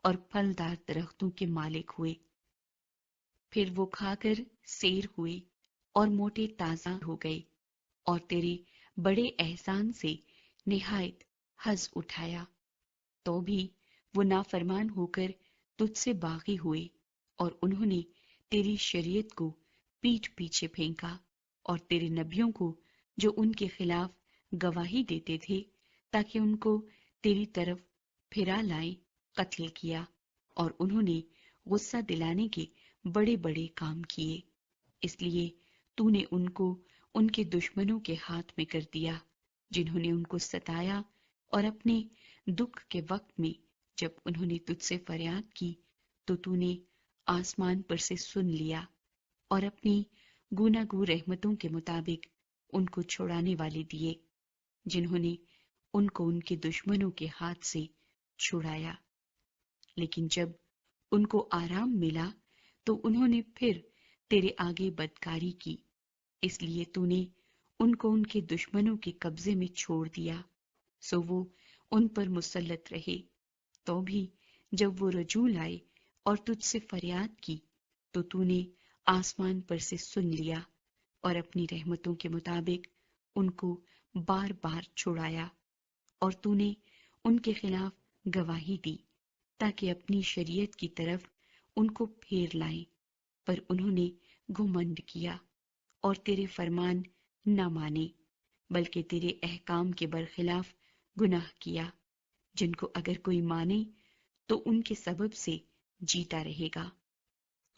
اور پھلدار درختوں کے مالک ہوئے۔ پھر وہ کھا کر سیر ہوئے اور موٹے تازہ ہو گئے، اور تیرے بڑے احسان سے نہایت حظ اٹھایا، تو بھی وہ نافرمان ہو کر تجھ سے باغی ہوئے، اور انہوں نے تیری شریعت کو پیٹھ پیچھے پھینکا، اور تیرے نبیوں کو جو ان کے خلاف گواہی دیتے تھے تاکہ ان کو تیری طرف پھرا لائیں، قتل کیا، اور انہوں نے غصہ دلانے کے بڑے بڑے کام کیے۔ اس لیے تو نے ان کو ان کے دشمنوں کے ہاتھ میں کر دیا، جنہوں نے ان کو ستایا، اور اپنے دکھ کے وقت میں جب انہوں نے تجھ سے فریاد کی تو نے آسمان پر سے سن لیا، اور اپنی گوناگو رحمتوں کے مطابق ان کو چھڑانے والے دیے، جنہوں نے ان کو ان کے دشمنوں کے ہاتھ سے چھڑایا۔ لیکن جب ان کو آرام ملا تو انہوں نے پھر تیرے آگے بدکاری کی، اس لیے تو نے ان کو ان کے دشمنوں کے قبضے میں چھوڑ دیا، سو وہ ان پر مسلط رہے۔ تو بھی جب وہ رجوع لائے اور تجھ سے فریاد کی تو نے آسمان پر سے سن لیا، اور اپنی رحمتوں کے مطابق ان کو بار بار چھڑایا، اور تو نے ان کے خلاف گواہی دی تاکہ اپنی شریعت کی طرف ان کو پھیر لائیں، پر انہوں نے گھمنڈ کیا اور تیرے فرمان نہ مانے، بلکہ تیرے احکام کے برخلاف گناہ کیا، جن کو اگر کوئی مانے تو ان کے سبب سے جیتا رہے گا،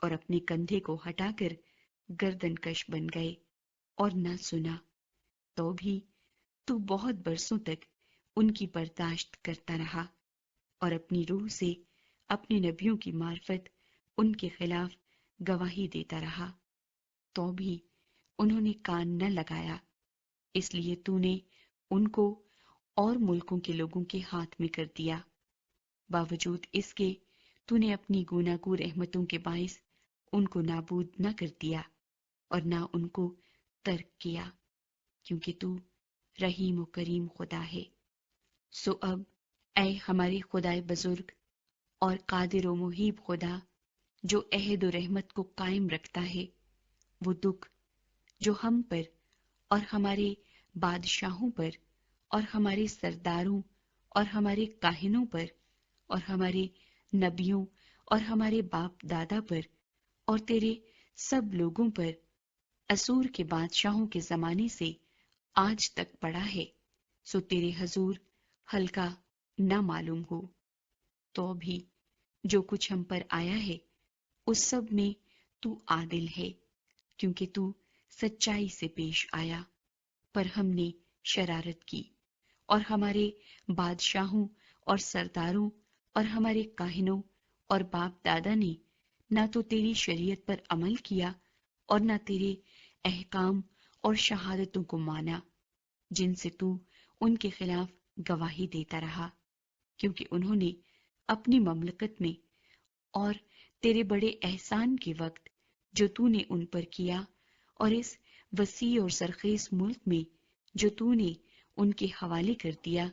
اور اپنے کندھے کو ہٹا کر گردن کش بن گئے اور نہ سنا۔ تو بھی تو بہت برسوں تک ان کی برداشت کرتا رہا، اور اپنی روح سے اپنے نبیوں کی معرفت ان کے خلاف گواہی دیتا رہا، تو بھی انہوں نے کان نہ لگایا، اس لیے تو نے ان کو اور ملکوں کے لوگوں کے ہاتھ میں کر دیا۔ باوجود اس کے تو نے اپنی گوناگو رحمتوں کے باعث ان کو نابود نہ کر دیا اور نہ ان کو ترک کیا، کیونکہ تو رحیم و کریم خدا ہے۔ سو اب اے ہمارے خدائے بزرگ اور قادر و محیب خدا، جو عہد و رحمت کو قائم رکھتا ہے، وہ دکھ جو ہم پر اور ہمارے بادشاہوں پر اور ہمارے سرداروں اور ہمارے کاہنوں پر اور ہمارے نبیوں اور ہمارے باپ دادا پر اور تیرے سب لوگوں پر اسور کے بادشاہوں کے زمانے سے آج تک پڑا ہے، سو تیرے حضور ہلکا نہ معلوم ہو۔ تو بھی جو کچھ ہم پر آیا ہے اس سب میں تو عادل ہے، کیونکہ تو سچائی سے پیش آیا، پر ہم نے شرارت کی، اور ہمارے بادشاہوں اور سرداروں اور ہمارے کاہنوں اور باپ دادا نے نہ تو تیری شریعت پر عمل کیا اور نہ تیرے احکام اور شہادتوں کو مانا، جن سے تو ان کے خلاف گواہی دیتا رہا، کیونکہ انہوں نے اپنی مملکت میں اور تیرے بڑے احسان کے وقت جو تو نے ان پر کیا اور اس وسیع اور سرخیز ملک میں جو تو نے ان کے حوالے کر دیا،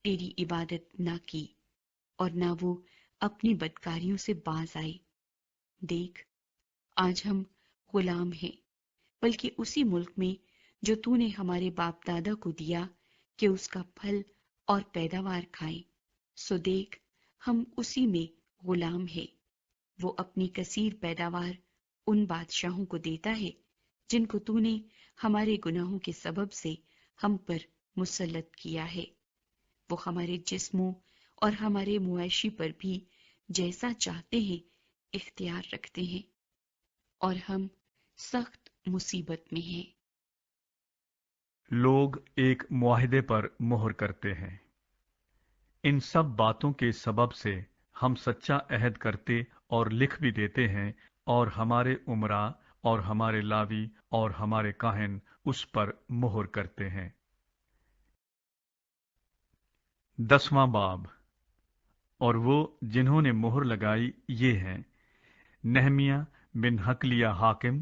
تیری عبادت نہ کی، اور نہ وہ اپنی بدکاریوں سے باز آئے۔ دیکھ، آج ہم غلام ہیں، بلکہ اسی ملک میں جو تو نے ہمارے باپ دادا کو دیا کہ اس کا پھل اور پیداوار کھائیں، سو دیکھ ہم اسی میں غلام ہیں۔ وہ اپنی کثیر پیداوار ان بادشاہوں کو دیتا ہے جن کو تو نے ہمارے گناہوں کے سبب سے ہم پر مسلط کیا ہے۔ وہ ہمارے جسموں اور ہمارے معاشی پر بھی جیسا چاہتے ہیں اختیار رکھتے ہیں، اور ہم سخت مصیبت میں ہیں۔ لوگ ایک معاہدے پر مہر کرتے ہیں۔ ان سب باتوں کے سبب سے ہم سچا عہد کرتے اور لکھ بھی دیتے ہیں، اور ہمارے امراء اور ہمارے لاوی اور ہمارے کاہن اس پر مہر کرتے ہیں۔ 10واں باب۔ اور وہ جنہوں نے مہر لگائی یہ ہیں: نہمیہ بن حکلیہ حاکم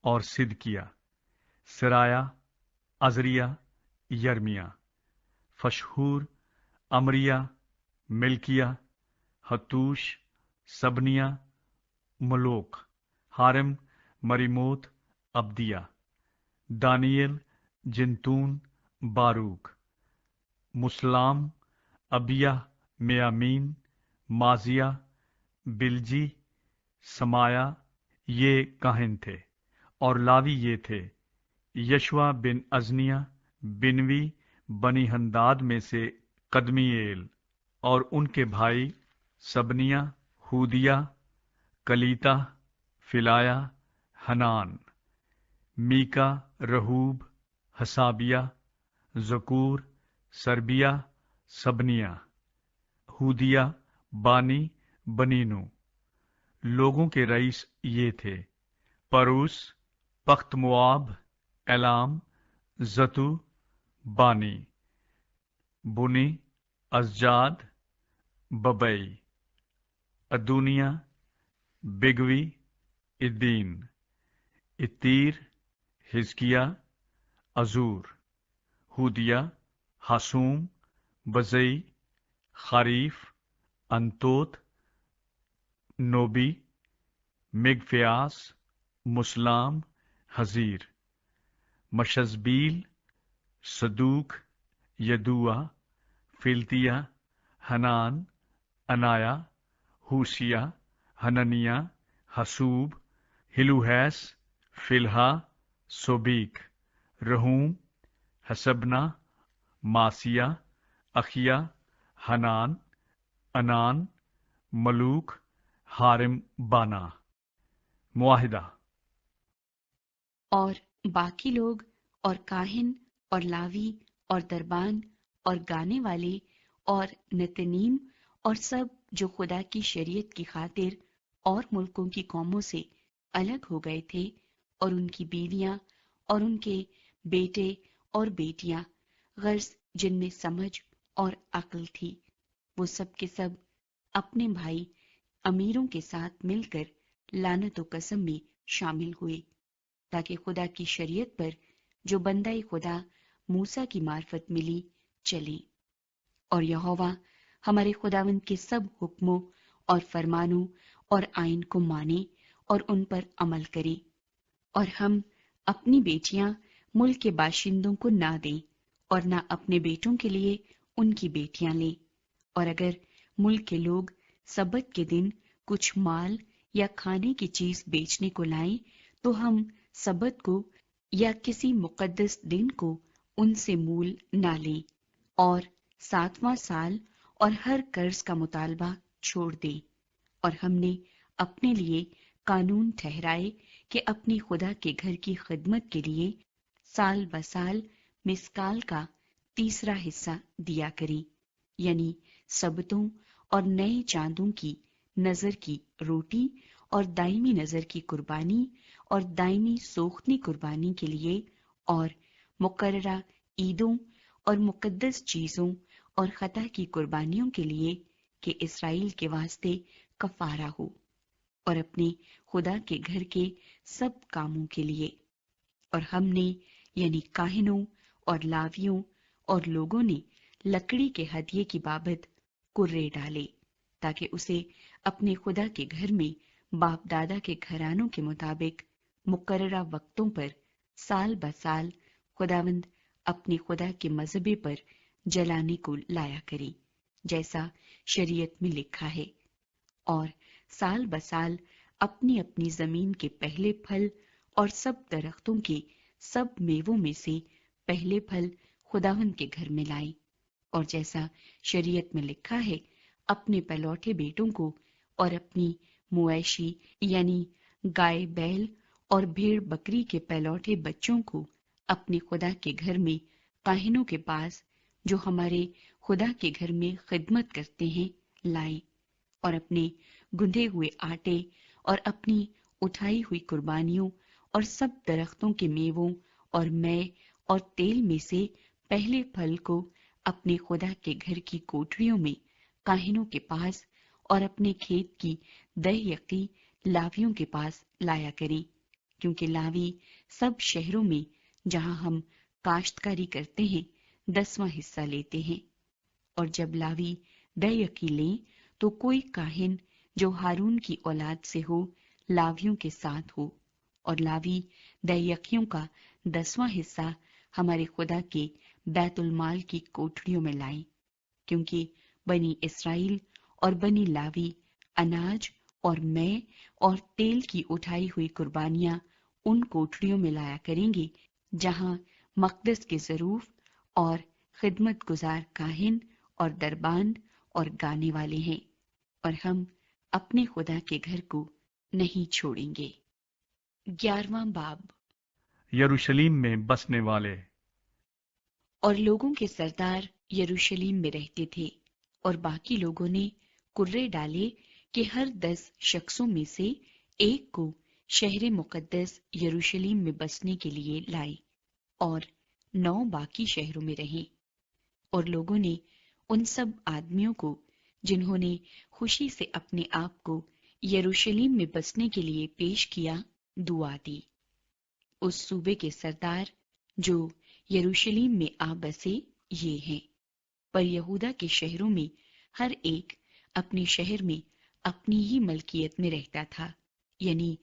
اور صدقیہ، سرایا، عزریہ، یرمیہ، فشحور، امریہ، ملکیہ، حتوش، سبنیہ، ملوک، حارم، مریموت، ابدیہ، دانیل، جنتون، باروک، مسلام، ابیہ، میامین، مازیہ، بلجی، سمایا، یہ کاہن تھے۔ اور لاوی یہ تھے: یشوا بن ازنیہ، بنوی، بنی ہنداد میں سے قدمییل، اور ان کے بھائی سبنیہ، ہودیہ، کلیتہ، فلایا، حنان، میکا، رہوب، حسابیہ، زکور، سربیہ، سبنیہ، ہودیہ، بانی، بنینو۔ لوگوں کے رئیس یہ تھے: پروس، پخت مواب، ایلام، زتو، بانی، بنی، ازجاد، ببئی، ادونیہ، بگوی، ادین، اتیر، حزکیہ، عزور، ہودیہ، حاسوم، بزئی، خاریف، انتوت، نوبی، مگفیاس، مسلام، حزیر، مشزبیل، صدوق، یدوع، فلتیہ، حنان، انایا، ہوشیہ، حننیہ، حسوب، ہلوہیس، فلہا، سوبیک، رہوم، حسبنا، ماسیہ، اخیہ، حنان، انان، ملوک، حارم، بانا۔ معاہدہ۔ اور باقی لوگ اور کاہن اور لاوی اور دربان اور گانے والے اور نتنیم اور سب جو خدا کی شریعت کی خاطر اور ملکوں کی قوموں سے الگ ہو گئے تھے، اور ان کی بیویاں اور ان کے بیٹے اور بیٹیاں، غرض جن میں سمجھ اور عقل تھی، وہ سب کے سب اپنے بھائی امیروں کے ساتھ مل کر لعنت و قسم میں شامل ہوئے، تاکہ خدا کی شریعت پر جو بندہ خدا موسیٰ کی معرفت ملی چلیں، اور یہوہ ہمارے خداوند کے سب حکموں اور فرمانوں اور آئین کو مانے اور ان پر عمل کرے، اور ہم اپنی بیٹیاں ملک کے باشندوں کو نہ دیں، اور نہ اپنے بیٹوں کے لیے ان کی بیٹیاں لیں، اور اگر ملک کے لوگ سبت کے دن کچھ مال یا کھانے کی چیز بیچنے کو لائیں تو ہم سبت کو یا کسی مقدس دن کو ان سے مول نہ لیں، اور 7واں سال اور ہر قرض کا مطالبہ چھوڑ دیں۔ اور ہم نے اپنے لیے قانون ٹھہرائے کہ اپنی خدا کے گھر کی خدمت کے لیے سال بسال مسکال کا 3 حصہ دیا کریں، یعنی سبتوں اور نئے چاندوں کی نظر کی روٹی اور دائمی نظر کی قربانی اور دائمی سوختنی قربانی کے لیے، اور مقررہ عیدوں اور مقدس چیزوں اور خطا کی قربانیوں کے لیے کہ اسرائیل کے واسطے کفارہ ہو، اور اپنے خدا کے گھر کے سب کاموں کے لیے۔ اور ہم نے یعنی کاہنوں اور لاویوں اور لوگوں نے لکڑی کے ہدیے کی بابت کرے ڈالے، تاکہ اسے اپنے خدا کے گھر میں باپ دادا کے گھرانوں کے مطابق مقررہ وقتوں پر سال بسال خداوند اپنے خدا کے مذہبے پر جلانے کو لایا کرے، جیسا شریعت میں لکھا ہے، اور سال بسال اپنی اپنی زمین کے پہلے پھل اور سب درختوں کے سب میووں میں سے پہلے پھل خداوند کے گھر میں لائیں، اور جیسا شریعت میں لکھا ہے، اپنے پلوٹے بیٹوں کو اور اپنی مویشی یعنی گائے بیل اور بھیڑ بکری کے پلوٹے بچوں کو اپنے خدا کے گھر میں کاہنوں کے پاس جو ہمارے خدا کے گھر میں خدمت کرتے ہیں لائیں، اور اپنے گندھے ہوئے آٹے اور اپنی اٹھائی ہوئی قربانیوں اور سب درختوں کے میووں اور مے اور تیل میں سے پہلے پھل کو اپنے خدا کے گھر کی کوٹریوں میں کاہنوں کے پاس اور اپنے کھیت کی دہ یقی لاویوں کے پاس لایا کریں، کیونکہ لاوی سب شہروں میں جہاں ہم کاشتکاری کرتے ہیں 10واں حصہ لیتے ہیں۔ اور جب لاوی دہ یقی لیں تو کوئی کاہن جو ہارون کی اولاد سے ہو لاویوں کے ساتھ ہو، اور لاوی دہ یقیوں کا 10واں حصہ ہمارے خدا کے بیت المال کی کوٹڑیوں میں لائیں، کیونکہ بنی اسرائیل اور بنی لاوی اناج اور مے اور تیل کی اٹھائی ہوئی قربانیاں ان کوٹڑیوں میں لایا کریں گے جہاں مقدس کے ظروف اور خدمت گزار کاہن اور دربان اور گانے والے ہیں، اور ہم اپنے خدا کے گھر کو نہیں چھوڑیں گے۔ 11واں باب۔ یروشلم میں بسنے والے۔ اور لوگوں کے سردار یروشلم میں رہتے تھے، اور باقی لوگوں نے کرے ڈالے کہ ہر 10 شخصوں میں سے ایک کو شہر مقدس یروشلم میں بسنے کے لیے لائے، اور 9 باقی شہروں میں رہیں۔ اور لوگوں نے ان سب آدمیوں کو جنہوں نے خوشی سے اپنے آپ کو یروشلم میں بسنے کے لیے پیش کیا دعا دی۔ اس صوبے کے سردار جو یروشلم میں آ بسے یہ ہیں، پر یہودا کے شہروں میں ہر ایک اپنے شہر میں اپنی ہی ملکیت میں رہتا تھا، یعنی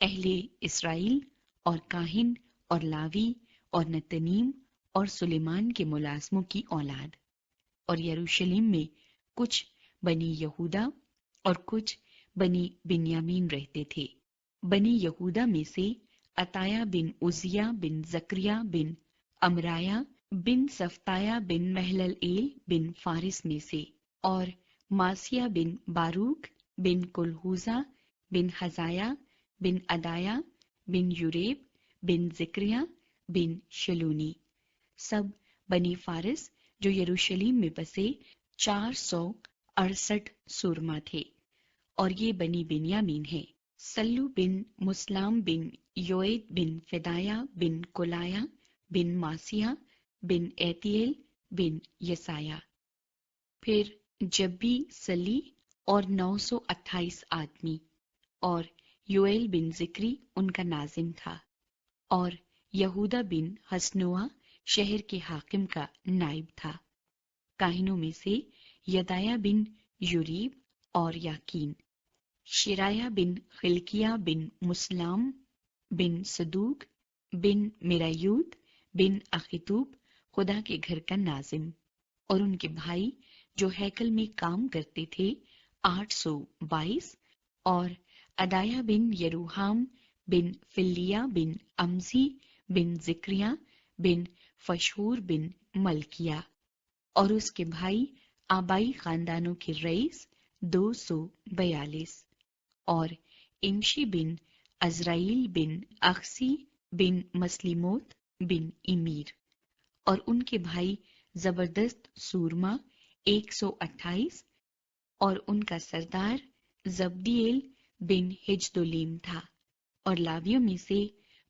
اہل اسرائیل اور کاہن اور لاوی اور نتنیم اور سلیمان کے ملازموں کی اولاد۔ اور یروشلم میں کچھ بنی یہودا اور کچھ بنی بنیامین رہتے تھے۔ بنی یہودا میں سے عطایا بن عزیہ بن زکریا بن امرایا بن صفتایا بن محلل بن فارس میں سے، اور ماسیہ بن باروک بن کلہوزا بن حزایا بن ادایا بن یوریب بن زکریا بن شلونی، سب بنی فارس جو یروشلم میں بسے 468 سورما تھے۔ اور یہ بنی بنیامین ہے، سلو بن مسلام بن یوید بن فدایا بن کولایا بن ماسیہ بن ایتیل بن یسایا، پھر جبی سلی اور 928 آدمی، اور یویل بن ذکری ان کا ناظم تھا، اور یہودا بن حسنوا شہر کے حاکم کا نائب تھا۔ کاہنوں میں سے یدایا بن یوریب اور یاکین، شرایا بن خلکیہ بن مسلام بن صدوق بن میرایوت بن اخیتوب خدا کے گھر کا ناظم، اور ان کے بھائی جو ہیکل میں کام کرتے تھے 822، اور ادایا بن یروحام بن فلیا بن امزی بن زکریہ بن فشہور بن ملکیہ، اور اس کے بھائی آبائی خاندانوں کے رئیس 242، اور امشی بن عزرائیل بن اخسی بن مسلیموت بن امیر، اور ان کے بھائی زبردست سورما 128، اور ان کا سردار زبدیل بن ہجدولیم تھا۔ اور لاویوں میں سے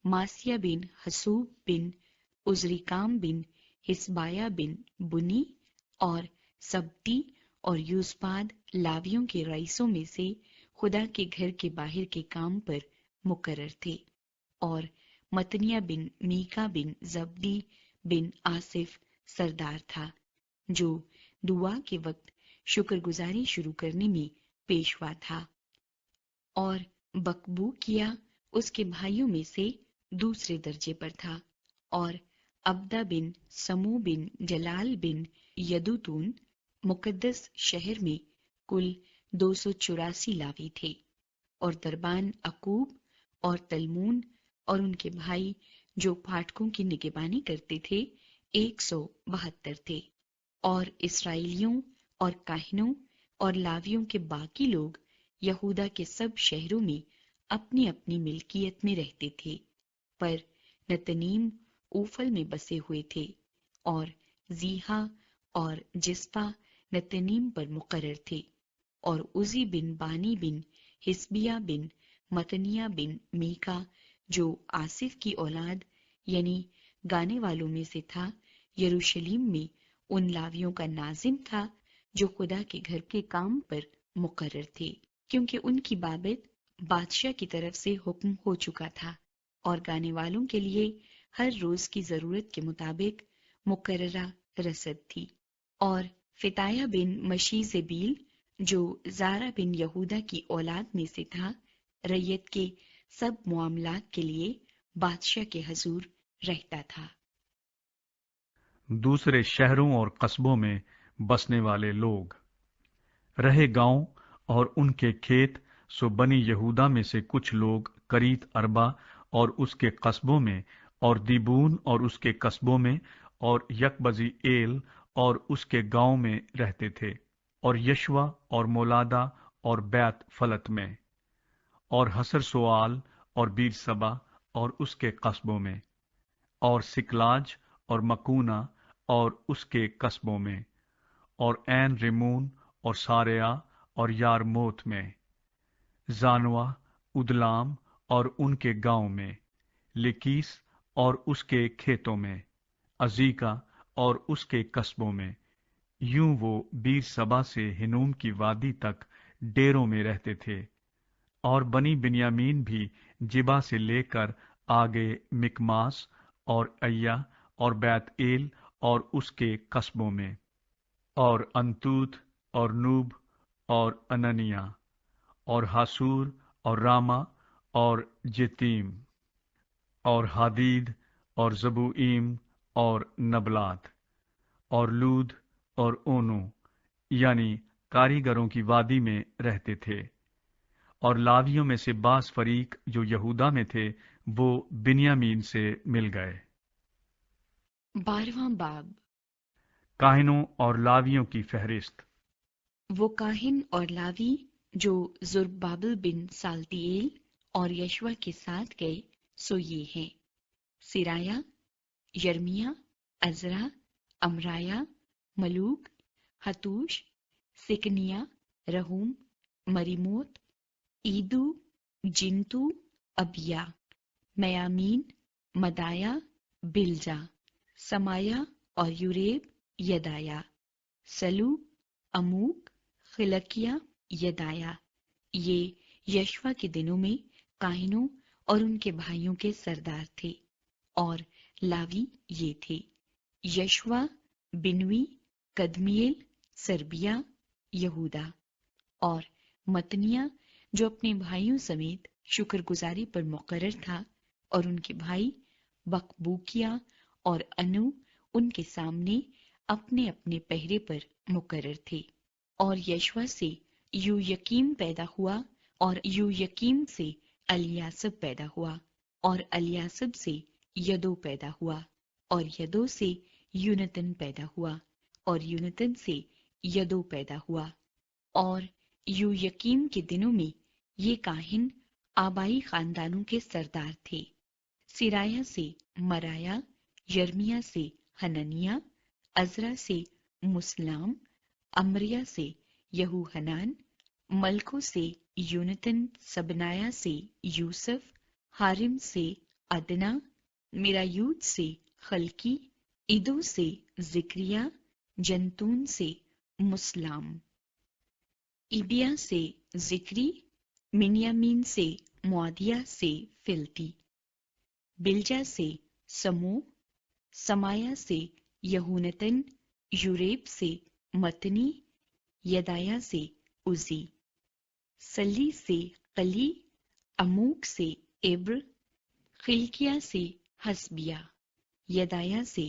ماسیہ بن حسوب بن عزریکام بن حسبایا بن بنی اور سبتی اور یوزباد لاویوں کے رئیسوں میں سے خدا کے گھر کے باہر کے کام پر مقرر تھے۔ اور متنیہ بن میکا بن زبدی بن آصف سردار تھا، جو دعا کے وقت شکر گزاری شروع کرنے میں پیشوا تھا۔ اور بکبو کیا اس کے بھائیوں میں سے دوسرے درجے پر تھا، اور عبدہ بن سمو بن جلال بن یدوتون، مقدس شہر میں کل 284 لاوی تھے، اور دربان عقوب اور تلمون اور ان کے بھائی جو پھاٹکوں کی نگہبانی کرتے تھے 172 تھے، اور اسرائیلیوں اور کاہنوں اور لاویوں کے باقی لوگ یہودا کے سب شہروں میں اپنی اپنی ملکیت میں رہتے تھے، پر نتنیم اوفل میں بسے ہوئے تھے، اور زیحا اور جسپا نتنیم پر مقرر تھے، اور عزی بن بانی بن حسبیہ بن متنیہ بن میکا جو آصف کی اولاد یعنی گانے والوں میں سے تھا، یروشلیم میں ان لاویوں کا ناظم تھا جو خدا کے گھر کے کام پر مقرر تھے، کیونکہ ان کی بابت بادشاہ کی طرف سے حکم ہو چکا تھا، اور گانے والوں کے لیے ہر روز کی ضرورت کے مطابق مقررہ رسد تھی۔ اور فتایہ بن مشیزبیل جو زارا بن یہودا کی اولاد میں سے تھا، ریت کے سب معاملات کے لیے بادشاہ کے حضور رہتا تھا۔ دوسرے شہروں اور قصبوں میں بسنے والے لوگ رہے گاؤں اور ان کے کھیت، سو بنی یہودا میں سے کچھ لوگ کریت اربا اور اس کے قصبوں میں، اور دیبون اور اس کے قصبوں میں، اور یکبزی ایل اور اس کے گاؤں میں رہتے تھے، اور یشوا اور مولادا اور بیت فلت میں، اور حسر سوال اور بیر سبا اور اس کے قصبوں میں، اور سکلاج اور مکونا اور اس کے قصبوں میں، اور عین ریمون اور ساریا اور یارموت میں، زانوا، ادلام اور ان کے گاؤں میں، لکیس اور اس کے کھیتوں میں، عزیکا اور اس کے قصبوں میں۔ یوں وہ بیر سبا سے ہنوم کی وادی تک ڈیروں میں رہتے تھے، اور بنی بنیامین بھی جبا سے لے کر آگے مکماس اور ایا اور بیت ایل اور اس کے قصبوں میں، اور انتوت اور نوب اور اننیا اور حاسور اور راما اور جتیم اور حدید اور زبوئیم اور نبلات اور لود اور اونو، یعنی کاریگروں کی وادی میں رہتے تھے۔ اور لاویوں میں سے بعض فریق جو یہودا میں تھے وہ بنیامین سے مل گئے۔ 12واں باب۔ کاہنوں اور لاویوں کی فہرست۔ وہ کاہن اور لاوی جو زربابل بن سالتیل اور یشوا کے ساتھ گئے سو یہ ہیں: سرایا، یرمیا، عزرا، امرایا، ملوک، حتوش، سکنیا، رہوم، مریموت، ایدو، جنتو، ابیا، میامین، مدایا، بلجا، سمایا اور یوریب، یدایا، سلو، اموک، خلقیا، یدایا۔ یہ یشوا کے دنوں میں کاہنوں اور ان کے بھائیوں کے سردار تھے، اور لاوی یہ تھے: یشوا، بنوی، قدمیل، سربیا، یہودا، اور متنیا جو اپنے بھائیوں سمیت شکر گزاری پر مقرر تھا، اور ان کے بھائی بقبوکیا اور انو ان کے سامنے اپنے اپنے پہرے پر مقرر تھے۔ اور یشوا سے یو یقیم پیدا ہوا، اور یو یقیم سے الیاسب پیدا ہوا، اور الیاسب سے یدو پیدا ہوا، اور یدو سے یونتن پیدا ہوا، اور یونتن سے یدو پیدا ہوا۔ اور یو یقیم کے دنوں میں یہ کاہن آبائی خاندانوں کے سردار تھے: سرایا سے مرایا، یرمیا سے حننیا، عزرا سے مسلام، امریا سے یہو حنان، ملکو سے یونتن، سبنایا سے یوسف، حارم سے عدنا، میرایوت سے خلقی، ایدو سے ذکریا، جنتون سے مسلام، ایبیا سے ذکری، منیامین سے معادیہ سے فلتی، بلجا سے سمو، سمایا سے یہونتن، یوریب سے متنی، یدایا سے عزی، سلی سے قلی، اموک سے عبر، خلقیا سے حسبیہ، یدایا سے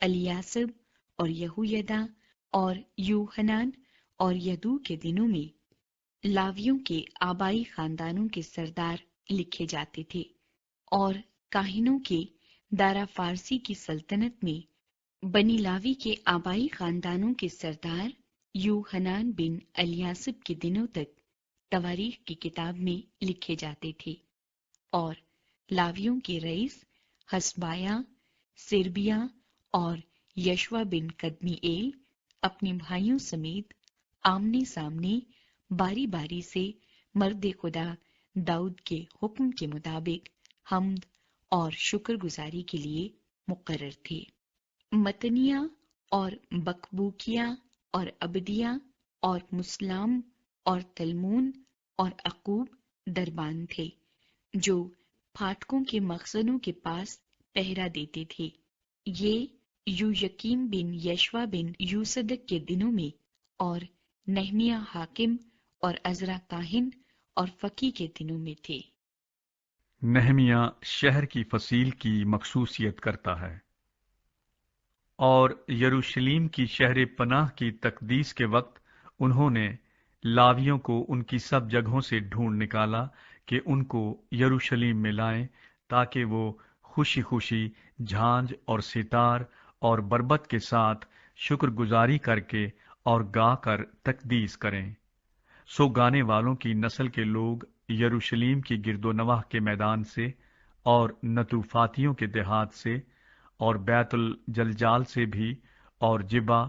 الیاسب اور یہویدا اور یوحنان اور یدو کے دنوں میں لاویوں کے آبائی خاندانوں کے سردار لکھے جاتے تھے، اور کاہنوں کے دارا فارسی کی سلطنت میں بنی لاوی کے آبائی خاندانوں کے سردار یوحنان بن الیاسب کے دنوں تک تواریخ کی کتاب میں لکھے جاتے تھے، اور لاویوں کے رئیس حسبایا، سربیا اور یشوا بن قدمیኤل اپنے بھائیوں سمیت آمنے سامنے باری باری سے مرد خدا داؤد کے حکم کے مطابق حمد اور شکر گزاری کے لیے مقرر تھے۔ متنیہ اور بکبوکیہ اور عبدیہ اور مسلام اور تلمون اور عقوب دربان تھے، جو پھاٹکوں کے مخزنوں کے پاس پہرا دیتے تھے۔ یہ یویقیم بن یشوا بن یوصدق کے دنوں میں اور نہمیہ حاکم اور عزرا کاہن اور فقی کے دنوں میں تھے۔ نہمیہ شہر کی فصیل کی مخصوصیت کرتا ہے، اور یروشلیم کی شہر پناہ کی تقدیس کے وقت انہوں نے لاویوں کو ان کی سب جگہوں سے ڈھونڈ نکالا کہ ان کو یروشلیم میں لائیں، تاکہ وہ خوشی خوشی جھانج اور ستار اور بربط کے ساتھ شکر گزاری کر کے اور گا کر تقدیس کریں۔ سو گانے والوں کی نسل کے لوگ یروشلیم کی گرد و نواح کے میدان سے اور نطوفاتیوں کے دیہات سے اور بیت الجلجال سے بھی اور جبا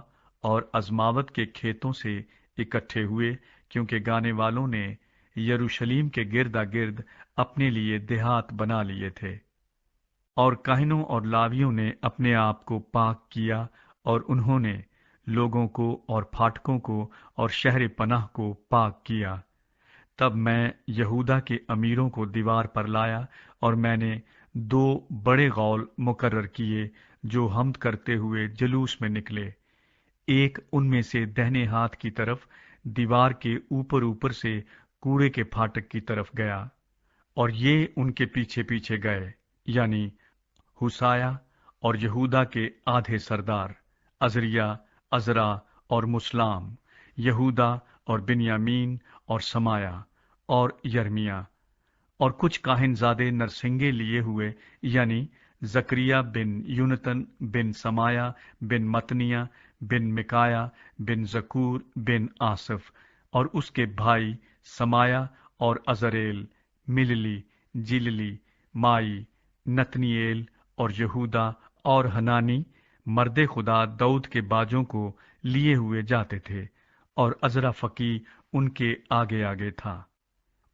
اور ازماوت کے کھیتوں سے اکٹھے ہوئے، کیونکہ گانے والوں نے یروشلیم کے گردا گرد اپنے لیے دیہات بنا لیے تھے۔ اور کاہنوں اور لاویوں نے اپنے آپ کو پاک کیا، اور انہوں نے لوگوں کو اور پھاٹکوں کو اور شہر پناہ کو پاک کیا۔ تب میں یہودا کے امیروں کو دیوار پر لایا، اور میں نے 2 بڑے غول مقرر کیے جو حمد کرتے ہوئے جلوس میں نکلے، ایک ان میں سے دہنے ہاتھ کی طرف دیوار کے اوپر سے کوڑے کے پھاٹک کی طرف گیا، اور یہ ان کے پیچھے پیچھے گئے، یعنی ہوسایا اور یہودا کے آدھے سردار عزریہ، عزرا اور مسلام، یہودا اور بنیامین اور سمایا اور یرمیا، اور کچھ کاہن زادے نرسنگے لیے ہوئے، یعنی زکریہ بن یونتن بن سمایا بن متنیہ بن مکایا بن زکور بن آصف، اور اس کے بھائی سمایا اور عزریل، مللی، جللی، مائی، نتنیኤل اور یہودا اور حنانی مرد خدا داؤد کے باجوں کو لیے ہوئے جاتے تھے، اور عزرا فقی ان کے آگے آگے تھا۔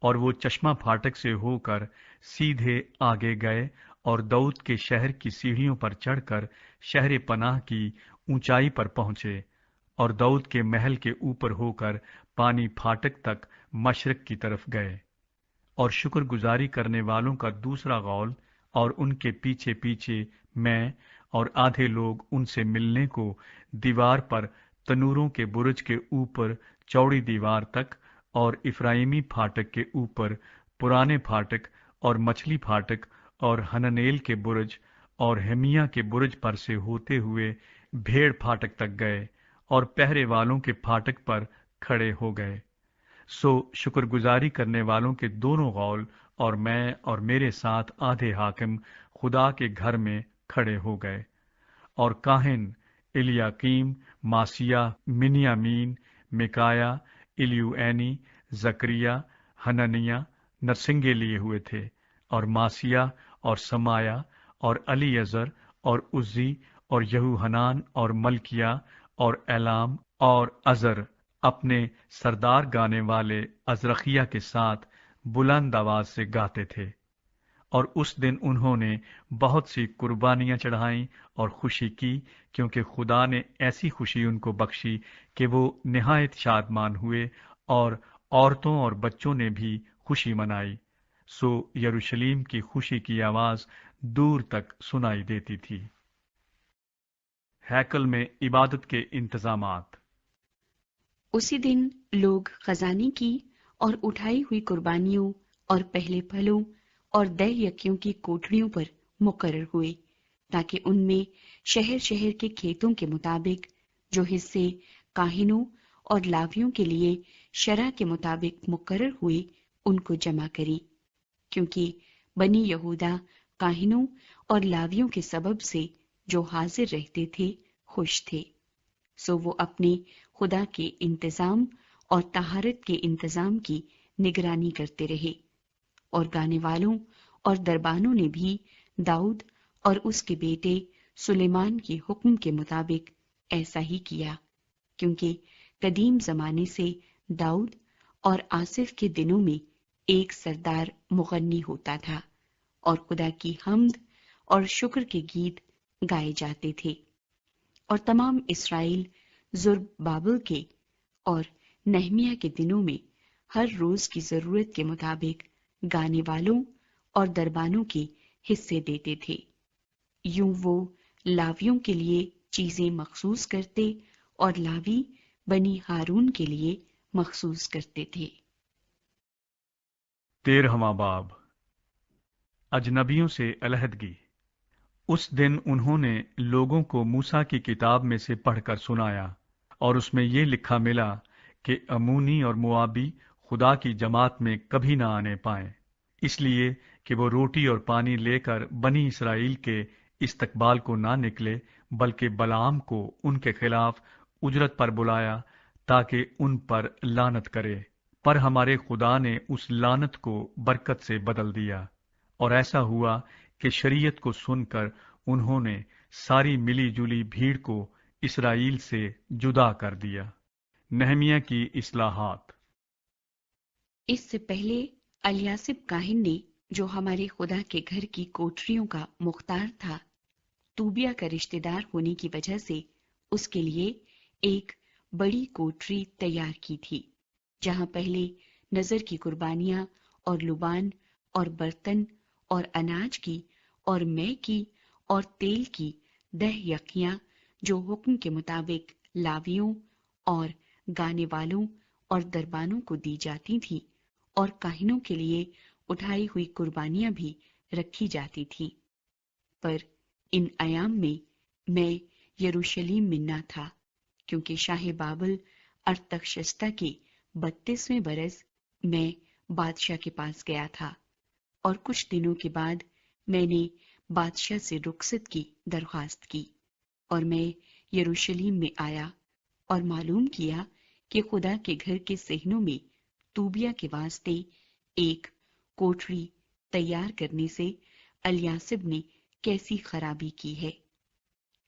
اور وہ چشمہ پھاٹک سے ہو کر سیدھے آگے گئے اور داؤد کے شہر کی سیڑھیوں پر چڑھ کر شہر پناہ کی اونچائی پر پہنچے، اور داؤد کے محل کے اوپر ہو کر پانی پھاٹک تک مشرق کی طرف گئے۔ اور شکر گزاری کرنے والوں کا دوسرا غول اور ان کے پیچھے پیچھے میں اور آدھے لوگ ان سے ملنے کو دیوار پر تنوروں کے برج کے اوپر چوڑی دیوار تک، اور افرائیمی پھاٹک کے اوپر پرانے پھاٹک اور مچھلی پھاٹک اور ہننیل کے برج اور ہمیہ کے برج پر سے ہوتے ہوئے بھیڑ پھاٹک تک گئے، اور پہرے والوں کے پھاٹک پر کھڑے ہو گئے۔ سو شکر گزاری کرنے والوں کے دونوں غول اور میں اور میرے ساتھ آدھے حاکم خدا کے گھر میں کھڑے ہو گئے، اور کاہن الیاقیم، ماسیہ، منیامین، مکایا، الیوعینی، زکریہ، حننیہ نرسنگے لیے ہوئے تھے، اور ماسیہ اور سمایا اور الیعزر اور عزی اور یہوحنان اور ملکیہ اور اعلام اور عزر اپنے سردار گانے والے ازرخیہ کے ساتھ بلند آواز سے گاتے تھے۔ اور اس دن انہوں نے بہت سی قربانیاں چڑھائیں اور خوشی کی، کیونکہ خدا نے ایسی خوشی ان کو بخشی کہ وہ نہایت شادمان ہوئے، اور عورتوں اور بچوں نے بھی خوشی منائی۔ سو یروشلیم کی خوشی کی آواز دور تک سنائی دیتی تھی۔ ہیکل میں عبادت کے انتظامات۔ اسی دن لوگ خزانے کی اور اٹھائی ہوئی قربانیوں اور پہلے پھلوں اور دہ یکیوں کی کوٹڑیوں پر مقرر ہوئے تاکہ ان میں شہر شہر کے کھیتوں کے مطابق جو حصے کاہنوں اور لاویوں کے لیے شرع کے مطابق مقرر ہوئے ان کو جمع کری، کیونکہ بنی یہودا کاہنوں اور لاویوں کے سبب سے جو حاضر رہتے تھے خوش تھے، سو وہ اپنے خدا کے انتظام اور طہارت کے انتظام کی نگرانی کرتے رہے، اور گانے والوں اور دربانوں نے بھی داؤد اور اس کے بیٹے سلیمان کے حکم کے مطابق ایسا ہی کیا، کیونکہ قدیم زمانے سے داؤد اور آصف کے دنوں میں ایک سردار مغنی ہوتا تھا، اور خدا کی حمد اور شکر کے گیت گائے جاتے تھے، اور تمام اسرائیل زربابل کے اور نہمیہ کے دنوں میں ہر روز کی ضرورت کے مطابق گانے والوں اور دربانوں کے حصے دیتے تھے، یوں وہ لاویوں کے لیے چیزیں مخصوص کرتے اور لاوی بنی ہارون کے لیے مخصوص کرتے تھے۔ 13واں باب، اجنبیوں سے علیحدگی۔ اس دن انہوں نے لوگوں کو موسیٰ کی کتاب میں سے پڑھ کر سنایا، اور اس میں یہ لکھا ملا کہ امونی اور موابی خدا کی جماعت میں کبھی نہ آنے پائیں، اس لیے کہ وہ روٹی اور پانی لے کر بنی اسرائیل کے استقبال کو نہ نکلے، بلکہ بلعام کو ان کے خلاف اجرت پر بلایا تاکہ ان پر لعنت کرے، پر ہمارے خدا نے اس لعنت کو برکت سے بدل دیا، اور ایسا ہوا کہ شریعت کو سن کر انہوں نے ساری ملی جلی بھیڑ کو اسرائیل سے جدا کر دیا۔ نہمیہ کی اصلاحات۔ اس سے پہلے الیاسب کاہن نے، جو ہمارے خدا کے گھر کی کوٹریوں کا مختار تھا، توبیہ کا رشتہ دار ہونے کی وجہ سے اس کے لیے ایک بڑی کوٹری تیار کی تھی، جہاں پہلے نذر کی قربانیاں اور لبان اور برتن اور اناج کی اور مے کی اور تیل کی 10 یقیاں جو حکم کے مطابق لاویوں اور گانے والوں اور دربانوں کو دی جاتی تھی، اور کاہنوں کے لیے اٹھائی ہوئی قربانیاں بھی رکھی جاتی تھی۔ پر ان ایام میں یروشلیم میں نہ تھا، کیونکہ شاہ بابل ارتخشستہ کے 32ویں برس میں بادشاہ کے پاس گیا تھا، اور کچھ دنوں کے بعد میں نے بادشاہ سے رخصت کی درخواست کی، اور میں یروشلیم میں آیا اور معلوم کیا کہ خدا کے گھر کے صحنوں میں توبیہ کے واسطے ایک کوٹری تیار کرنے سے الیاسب نے کیسی خرابی کی ہے۔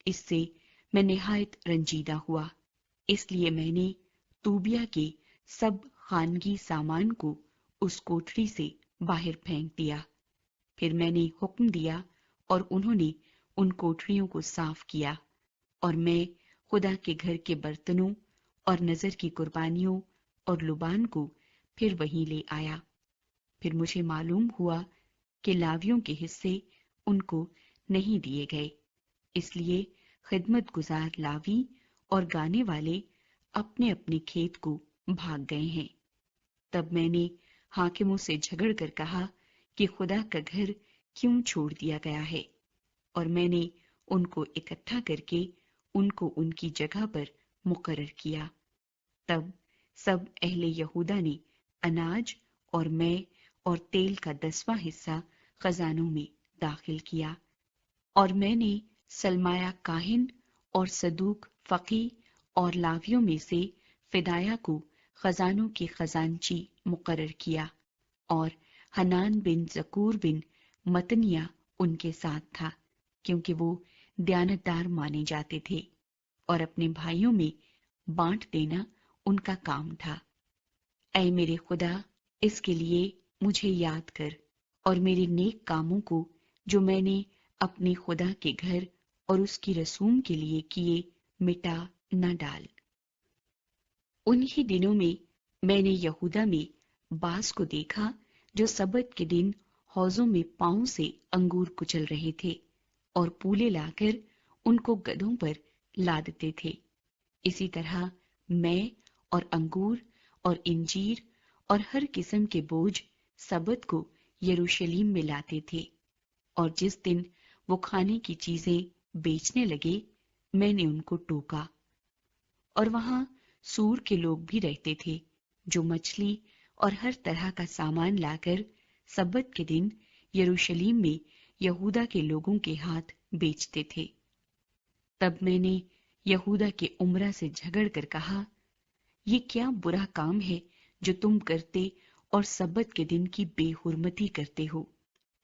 اس سے میں نہایت رنجیدہ ہوا، اس لیے میں نے توبیہ کے سب خانگی سامان کو اس کوٹری سے باہر پھینک دیا۔ پھر میں نے حکم دیا اور انہوں نے ان کوٹریوں کو صاف کیا، اور میں خدا کے گھر کے برتنوں اور نذر کی قربانیوں اور لبان کو پھر وہیں لے آیا۔ پھر مجھے معلوم ہوا کہ لاویوں کے حصے ان کو نہیں دیے گئے، اس لیے خدمت گزار لاوی اور گانے والے اپنے اپنے کھیت کو بھاگ گئے ہیں۔ تب میں نے حاکموں سے جھگڑ کر کہا کہ خدا کا گھر کیوں چھوڑ دیا گیا ہے، اور میں نے ان کو اکٹھا کر کے ان کو ان کی جگہ پر مقرر کیا۔ تب سب اہل یہودا نے اناج اور مے اور تیل کا 10واں حصہ خزانوں میں داخل کیا، اور میں نے سلمایا کاہن اور صدوق فقی اور لاویوں میں سے فدایا کو خزانوں کے خزانچی مقرر کیا، اور حنان بن زکور بن متنیہ ان کے ساتھ تھا، کیونکہ وہ دیانتدار مانے جاتے تھے، اور اپنے بھائیوں میں بانٹ دینا ان کا کام تھا۔ اے میرے خدا، اس کے لیے مجھے یاد کر، اور میرے نیک کاموں کو جو میں نے اپنے خدا کے گھر اور اس کی رسوم کے لیے کیے مٹا نہ ڈال۔ انہی دنوں میں نے یہودا میں باز کو دیکھا جو سبت کے دن حوضوں میں پاؤں سے انگور کچل رہے تھے، اور پولے لا کر ان کو گدھوں پر لادتے تھے۔ اسی طرح میں اور انگور اور انجیر اور ہر قسم کے بوجھ سبت کو یروشلیم میں لاتے تھے، اور جس دن وہ کھانے کی چیزیں بیچنے لگے، میں نے ان کو ٹوکا۔ اور وہاں سور کے لوگ بھی رہتے تھے جو مچھلی اور ہر طرح کا سامان لا کر سبت کے دن یروشلم میں یہودا کے لوگوں کے ہاتھ بیچتے تھے۔ تب میں نے یہودا کے عمرہ سے جھگڑ کر کہا، یہ کیا برا کام ہے جو تم کرتے اور سبت کے دن کی بے حرمتی کرتے ہو؟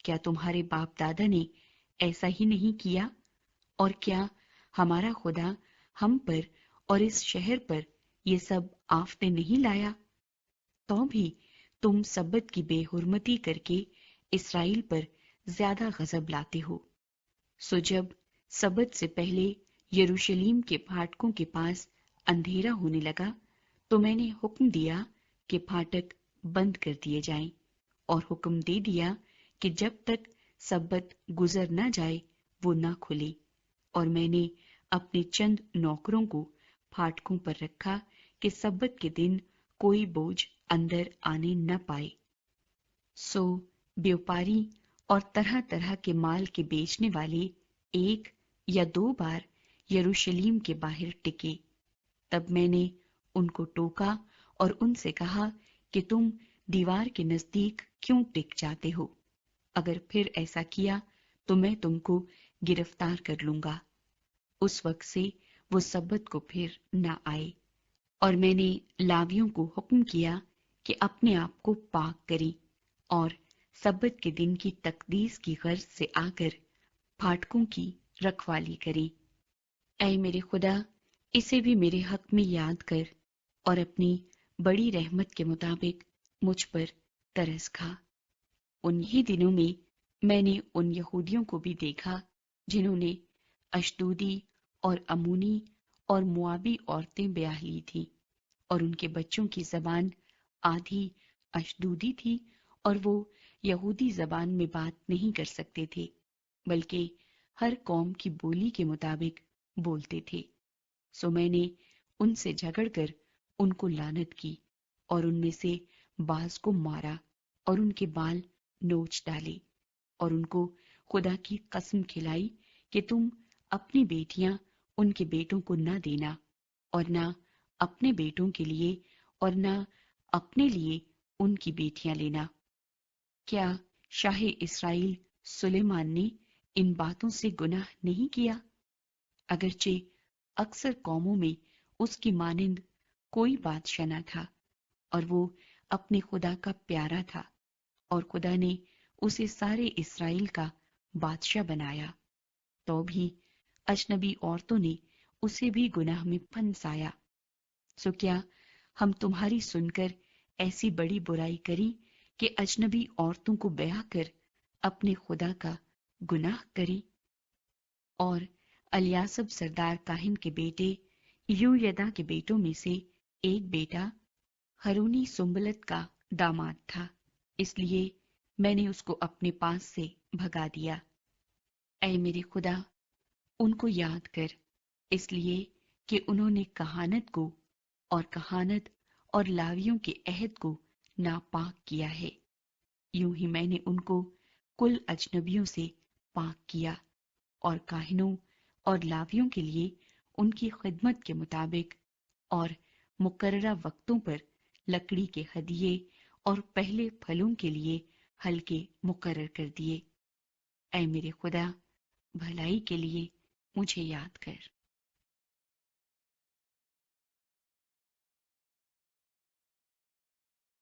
کیا تمہارے باپ دادا نے ایسا ہی نہیں کیا؟ اور کیا ہمارا خدا ہم پر اور اس شہر پر یہ سب آفتیں نہیں لایا؟ تو بھی تم سبت کی بے حرمتی کر کے اسرائیل پر زیادہ غضب لاتے ہو۔ سو جب سبت سے پہلے یروشلم کے پھاٹکوں کے پاس اندھیرا ہونے لگا تو میں نے حکم دیا کہ پھاٹک بند کر دیے جائیں، اور حکم دے دیا کہ جب تک سبت گزر نہ جائے وہ نہ کھلے، اور میں نے اپنے چند نوکروں کو پھاٹکوں پر رکھا کہ سبت کے دن کوئی بوجھ اندر آنے نہ پائے۔ سو بیوپاری اور طرح طرح کے مال کے بیچنے والے ایک یا دو بار یروشلم کے باہر ٹکے۔ تب میں نے ان کو ٹوکا اور ان سے کہا کہ تم دیوار کے نزدیک کیوں ٹک جاتے ہو؟ اگر پھر ایسا کیا تو میں تم کو گرفتار کر لوں گا۔ اس وقت سے وہ سبت کو پھر نہ آئے۔ اور میں نے لاویوں کو حکم کیا کہ اپنے آپ کو پاک کریں اور سبت کے دن کی تقدیس کی غرض سے آ کر پھاٹکوں کی رکھوالی کریں۔ اے میرے خدا، اسے بھی میرے حق میں یاد کر اور اپنی بڑی رحمت کے مطابق مجھ پر ترس کھا۔ انہی دنوں میں نے ان یہودیوں کو بھی دیکھا جنہوں نے اشدودی اور امونی اور موابی عورتیں بیاہ لی تھیں، اور ان کے بچوں کی زبان آدھی اشدودی تھی اور وہ یہودی زبان میں بات نہیں کر سکتے تھے، بلکہ ہر قوم کی بولی کے مطابق بولتے تھے۔ سو میں نے ان سے جھگڑ کر ان کو لعنت کی اور ان میں سے بعض کو مارا اور ان کے بال نوچ ڈالے، اور ان کو خدا کی قسم کھلائی کہ تم اپنی بیٹیاں ان کے بیٹوں کو نہ دینا، اور نہ اپنے بیٹوں کے لیے اور نہ اپنے لیے ان کی بیٹیاں لینا۔ کیا شاہ اسرائیل سلیمان نے ان باتوں سے گناہ نہیں کیا؟ اگرچہ اکثر قوموں میں اس کی مانند کوئی بادشاہ نہ تھا، اور وہ اپنے خدا کا پیارا تھا، اور خدا نے اسے سارے اسرائیل کا بادشاہ بنایا، تو بھی اجنبی عورتوں نے اسے بھی گناہ میں پھنسایا۔ سو کیا ہم تمہاری سن کر ایسی بڑی برائی کریں کہ اجنبی عورتوں کو بیاہ کر اپنے خدا کا گناہ کریں؟ اور الیاسب سردار کاہن کے بیٹے یویدا کے بیٹوں میں سے ایک بیٹا ہرونی سنبلت کا داماد تھا، اس لیے میں نے اس کو اپنے پاس سے بھگا دیا۔ اے میرے خدا، ان کو یاد کر، اس لیے کہ انہوں نے کہانت کو اور کہانت اور لاویوں کے عہد کو ناپاک کیا ہے۔ یوں ہی میں نے ان کو کل اجنبیوں سے پاک کیا، اور کاہنوں اور لاویوں کے لیے ان کی خدمت کے مطابق اور مقررہ وقتوں پر لکڑی کے ہدیے اور پہلے پھلوں کے لیے حلقے مقرر کر دیے۔ اے میرے خدا، بھلائی کے لیے مجھے یاد کر۔